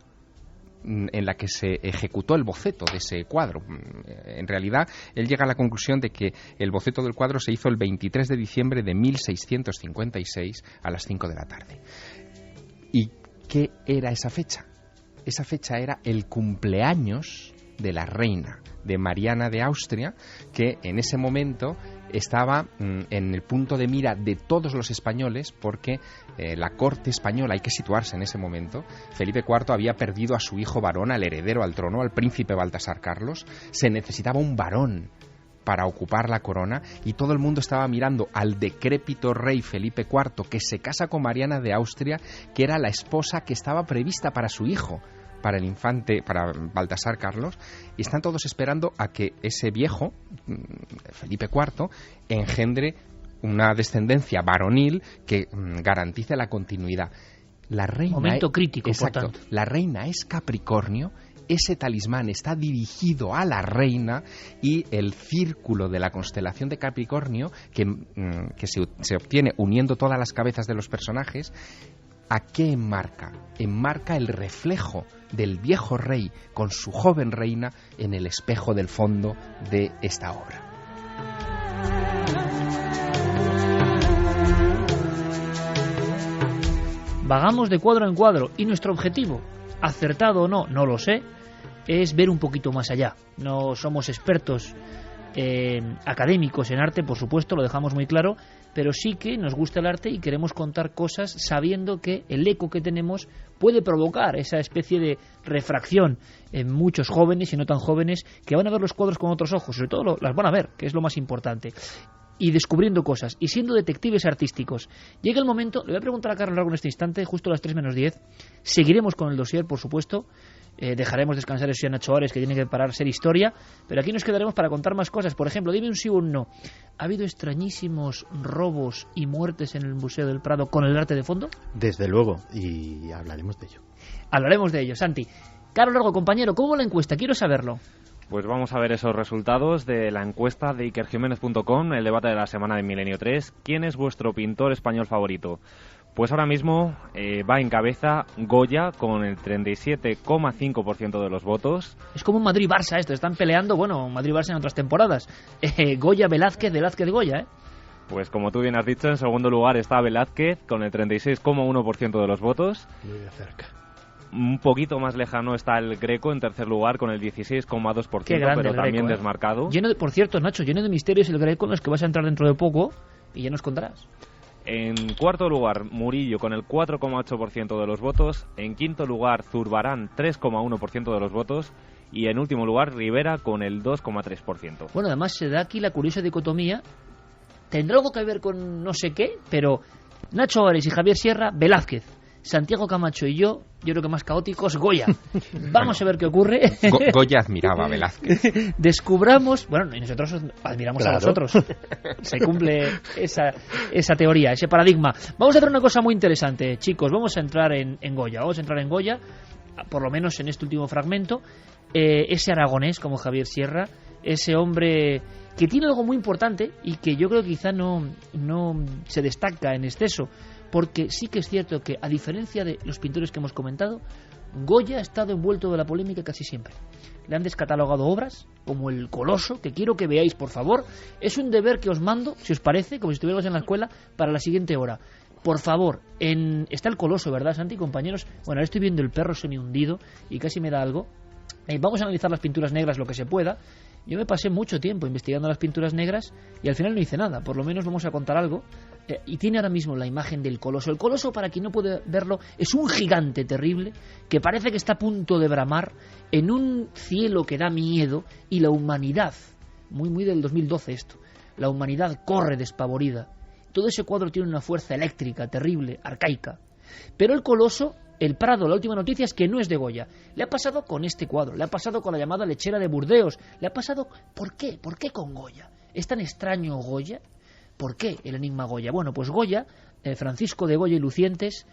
en la que se ejecutó el boceto de ese cuadro. En realidad, él llega a la conclusión de que el boceto del cuadro se hizo el 23 de diciembre de 1656 a las 5 de la tarde. ¿Y qué era esa fecha? Esa fecha era el cumpleaños de la reina, de Mariana de Austria, que en ese momento estaba en el punto de mira de todos los españoles, porque la corte española, hay que situarse en ese momento, Felipe IV había perdido a su hijo varón, al heredero al trono, al príncipe Baltasar Carlos, se necesitaba un varón para ocupar la corona y todo el mundo estaba mirando al decrépito rey Felipe IV, que se casa con Mariana de Austria, que era la esposa que estaba prevista para su hijo, para el infante, para Baltasar Carlos, y están todos esperando a que ese viejo, Felipe IV, engendre una descendencia varonil que garantice la continuidad. La reina, momento crítico, exacto, por tanto. La reina es Capricornio, ese talismán está dirigido a la reina y el círculo de la constelación de Capricornio, que se obtiene uniendo todas las cabezas de los personajes, ¿a qué enmarca? Enmarca el reflejo del viejo rey con su joven reina en el espejo del fondo de esta obra. Vagamos de cuadro en cuadro y nuestro objetivo, acertado o no, no lo sé, es ver un poquito más allá. No somos expertos académicos en arte, por supuesto, lo dejamos muy claro, pero sí que nos gusta el arte y queremos contar cosas sabiendo que el eco que tenemos puede provocar esa especie de refracción en muchos jóvenes y no tan jóvenes que van a ver los cuadros con otros ojos, sobre todo las van a ver, que es lo más importante, y descubriendo cosas y siendo detectives artísticos. Llega el momento, le voy a preguntar a Carlos Largo en este instante, justo a las 3 menos 10, seguiremos con el dossier, por supuesto. Dejaremos descansar a Nacho Ares, que tiene que parar ser historia, pero aquí nos quedaremos para contar más cosas. Por ejemplo, dime un sí o un no. ¿Ha habido extrañísimos robos y muertes en el Museo del Prado con el arte de fondo? Desde luego, y hablaremos de ello. Hablaremos de ello, Santi. Carlos Largo, compañero, ¿cómo va la encuesta? Quiero saberlo. Pues vamos a ver esos resultados de la encuesta de ikerjiménez.com, el debate de la semana de Milenio 3. ¿Quién es vuestro pintor español favorito? Pues ahora mismo va en cabeza Goya con el 37,5% de los votos. Es como un Madrid-Barça esto, están peleando, bueno, Madrid-Barça en otras temporadas. Goya, Velázquez, Goya, ¿eh? Pues como tú bien has dicho, en segundo lugar está Velázquez con el 36,1% de los votos. Muy de cerca. Un poquito más lejano está el Greco en tercer lugar con el 16,2%, pero también Greco, desmarcado. Por cierto, Nacho, lleno de misterios el Greco en los que vas a entrar dentro de poco y ya nos contarás. En cuarto lugar, Murillo con el 4,8% de los votos. En quinto lugar, Zurbarán, 3,1% de los votos. Y en último lugar, Rivera con el 2,3%. Bueno, además se da aquí la curiosa dicotomía. Tendrá algo que ver con no sé qué, pero Nacho Ares y Javier Sierra, Velázquez. Santiago Camacho y yo creo que más caóticos, Goya. Vamos a ver qué ocurre. Goya admiraba a Velázquez. Descubramos, bueno, y nosotros admiramos a vosotros. Se cumple esa teoría, ese paradigma. Vamos a hacer una cosa muy interesante, chicos. Vamos a entrar en Goya. Vamos a entrar en Goya, por lo menos en este último fragmento. Ese aragonés como Javier Sierra, ese hombre que tiene algo muy importante y que yo creo que quizá no se destaca en exceso. Porque sí que es cierto que, a diferencia de los pintores que hemos comentado, Goya ha estado envuelto de la polémica casi siempre. Le han descatalogado obras como El Coloso, que quiero que veáis, por favor. Es un deber que os mando, si os parece, como si estuviéramos en la escuela, para la siguiente hora. Por favor, está El Coloso, ¿verdad, Santi, compañeros? Bueno, ahora estoy viendo El perro semihundido y casi me da algo. Vamos a analizar las pinturas negras lo que se pueda. Yo me pasé mucho tiempo investigando las pinturas negras y al final no hice nada. Por lo menos vamos a contar algo. Y tiene ahora mismo la imagen del Coloso. El Coloso, para quien no puede verlo, es un gigante terrible que parece que está a punto de bramar en un cielo que da miedo, y la humanidad, muy del 2012 esto, la humanidad corre despavorida. Todo ese cuadro tiene una fuerza eléctrica terrible, arcaica. Pero el Coloso, el Prado, la última noticia es que no es de Goya. Le ha pasado con este cuadro, le ha pasado con la llamada Lechera de Burdeos, le ha pasado... ¿Por qué? ¿Por qué con Goya? ¿Es tan extraño Goya? ¿Por qué el enigma Goya? Bueno, pues Goya, Francisco de Goya y Lucientes,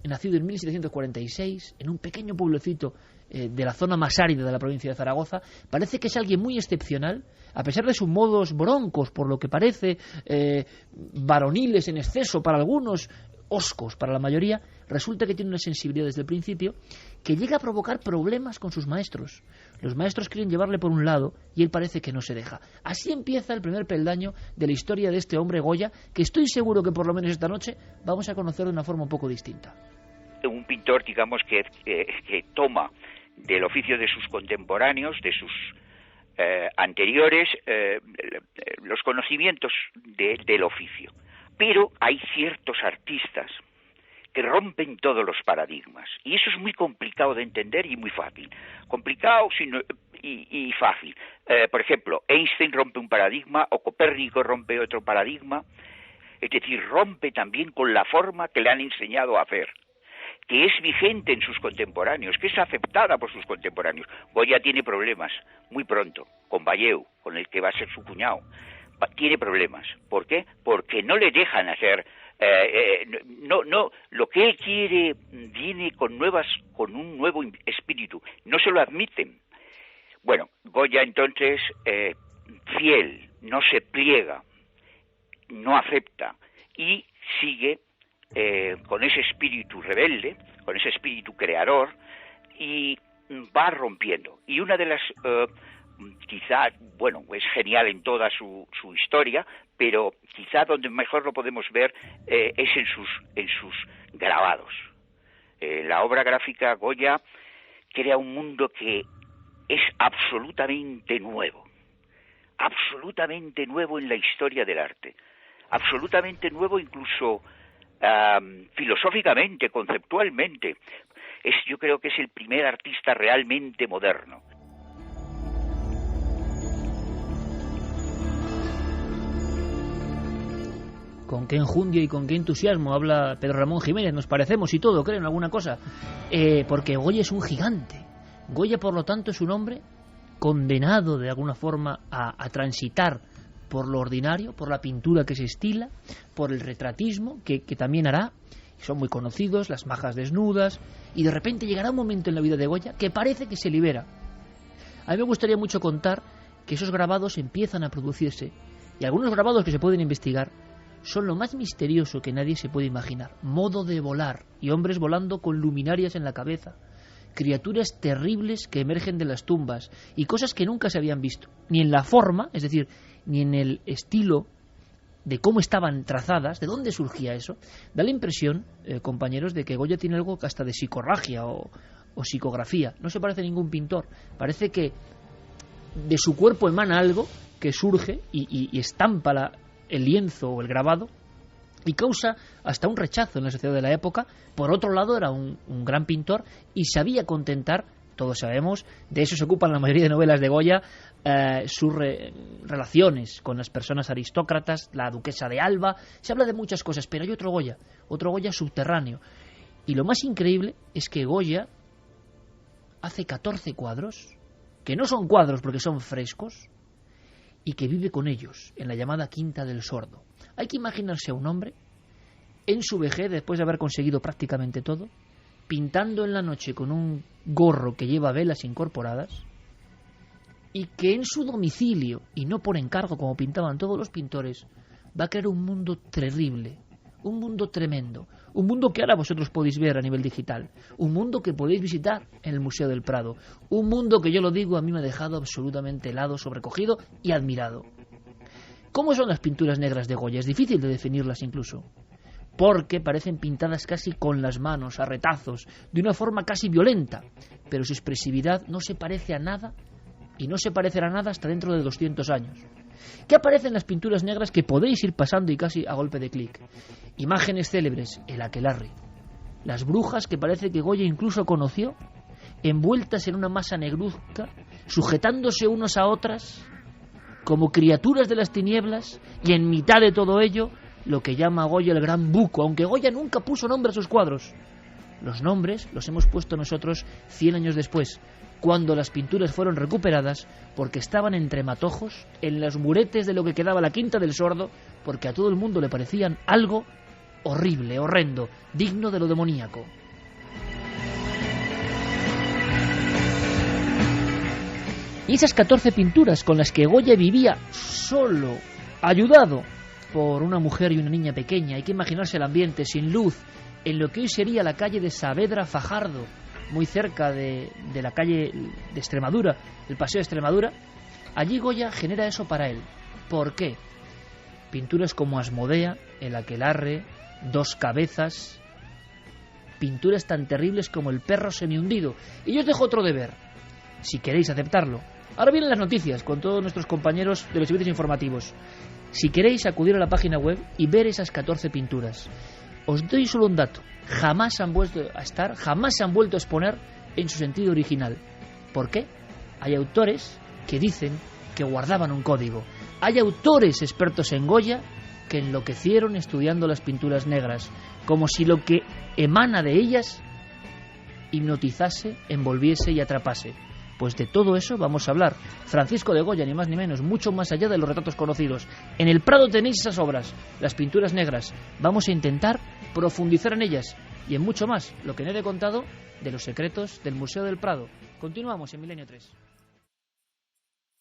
nacido en 1746, en un pequeño pueblecito de la zona más árida de la provincia de Zaragoza, parece que es alguien muy excepcional, a pesar de sus modos broncos, por lo que parece, varoniles en exceso para algunos, hoscos para la mayoría. Resulta que tiene una sensibilidad desde el principio que llega a provocar problemas con sus maestros. Los maestros quieren llevarle por un lado y él parece que no se deja. Así empieza el primer peldaño de la historia de este hombre Goya, que estoy seguro que por lo menos esta noche vamos a conocer de una forma un poco distinta. Un pintor, digamos, que toma del oficio de sus contemporáneos, de sus anteriores, los conocimientos del oficio. Pero hay ciertos artistas que rompen todos los paradigmas. Y eso es muy complicado de entender y muy fácil. Complicado y fácil. Por ejemplo, Einstein rompe un paradigma, o Copérnico rompe otro paradigma. Es decir, rompe también con la forma que le han enseñado a hacer, que es vigente en sus contemporáneos, que es aceptada por sus contemporáneos. Goya tiene problemas muy pronto con Valleu, con el que va a ser su cuñado. Tiene problemas. ¿Por qué? Porque no le dejan hacer... lo que él quiere viene con un nuevo espíritu. No se lo admiten. Bueno, Goya entonces, fiel, no se pliega, no acepta y sigue con ese espíritu rebelde, con ese espíritu creador, y va rompiendo. Y una de las... quizá, bueno, es genial en toda su historia, pero quizá donde mejor lo podemos ver es en sus grabados. La obra gráfica Goya crea un mundo que es absolutamente nuevo en la historia del arte, absolutamente nuevo incluso filosóficamente, conceptualmente. Yo creo que es el primer artista realmente moderno. Con qué enjundia y con qué entusiasmo habla Pedro Ramón Jiménez, nos parecemos y todo, ¿creen alguna cosa? Porque Goya es un gigante. Goya, por lo tanto, es un hombre condenado de alguna forma a transitar por lo ordinario, por la pintura que se estila, por el retratismo que también hará. Son muy conocidos, las majas desnudas, y de repente llegará un momento en la vida de Goya que parece que se libera. A mí me gustaría mucho contar que esos grabados empiezan a producirse, y algunos grabados que se pueden investigar son lo más misterioso que nadie se puede imaginar. Modo de volar, y hombres volando con luminarias en la cabeza, criaturas terribles que emergen de las tumbas, y cosas que nunca se habían visto, ni en la forma, es decir, ni en el estilo de cómo estaban trazadas, de dónde surgía eso. Da la impresión, compañeros, de que Goya tiene algo hasta de psicorragia o psicografía. No se parece a ningún pintor, parece que de su cuerpo emana algo que surge y estampa el lienzo o el grabado y causa hasta un rechazo en la sociedad de la época. Por otro lado, era un gran pintor y sabía contentar, todos sabemos, de eso se ocupan la mayoría de novelas de Goya, sus relaciones con las personas aristócratas, la duquesa de Alba. Se habla de muchas cosas, pero hay otro Goya subterráneo. Y lo más increíble es que Goya hace 14 cuadros, que no son cuadros porque son frescos, y que vive con ellos en la llamada Quinta del Sordo. Hay que imaginarse a un hombre en su vejez, después de haber conseguido prácticamente todo, pintando en la noche con un gorro que lleva velas incorporadas, y que en su domicilio, y no por encargo como pintaban todos los pintores, va a crear un mundo terrible, un mundo tremendo, un mundo que ahora vosotros podéis ver a nivel digital, un mundo que podéis visitar en el Museo del Prado, un mundo que, yo lo digo, a mí me ha dejado absolutamente helado, sobrecogido y admirado. ¿Cómo son las pinturas negras de Goya? Es difícil de definirlas incluso, porque parecen pintadas casi con las manos, a retazos, de una forma casi violenta, pero su expresividad no se parece a nada, y no se parecerá a nada hasta dentro de 200 años. ¿Qué aparece en las pinturas negras que podéis ir pasando y casi a golpe de clic? Imágenes célebres, el aquelarre, las brujas que parece que Goya incluso conoció, envueltas en una masa negruzca, sujetándose unos a otras, como criaturas de las tinieblas, y en mitad de todo ello, lo que llama Goya el gran buco, aunque Goya nunca puso nombre a sus cuadros. Los nombres los hemos puesto nosotros 100 años después, cuando las pinturas fueron recuperadas, porque estaban entre matojos, en los muretes de lo que quedaba la Quinta del Sordo, porque a todo el mundo le parecían algo horrible, horrendo, digno de lo demoníaco. Y esas 14 pinturas con las que Goya vivía solo, ayudado por una mujer y una niña pequeña, hay que imaginarse el ambiente sin luz, en lo que hoy sería la calle de Saavedra Fajardo, muy cerca de la calle de Extremadura, el Paseo de Extremadura. Allí Goya genera eso para él. ¿Por qué? Pinturas como Asmodea, el aquelarre, Dos cabezas, pinturas tan terribles como El perro semihundido. Y yo os dejo otro deber, si queréis aceptarlo. Ahora vienen las noticias con todos nuestros compañeros de los servicios informativos. Si queréis acudir a la página web y ver esas 14 pinturas, os doy solo un dato: jamás han vuelto a estar, jamás se han vuelto a exponer en su sentido original. ¿Por qué? Hay autores que dicen que guardaban un código. Hay autores expertos en Goya que enloquecieron estudiando las pinturas negras, como si lo que emana de ellas hipnotizase, envolviese y atrapase. Pues de todo eso vamos a hablar. Francisco de Goya, ni más ni menos, mucho más allá de los retratos conocidos. En el Prado tenéis esas obras, las pinturas negras. Vamos a intentar profundizar en ellas y en mucho más, lo que no he contado de los secretos del Museo del Prado. Continuamos en Milenio 3.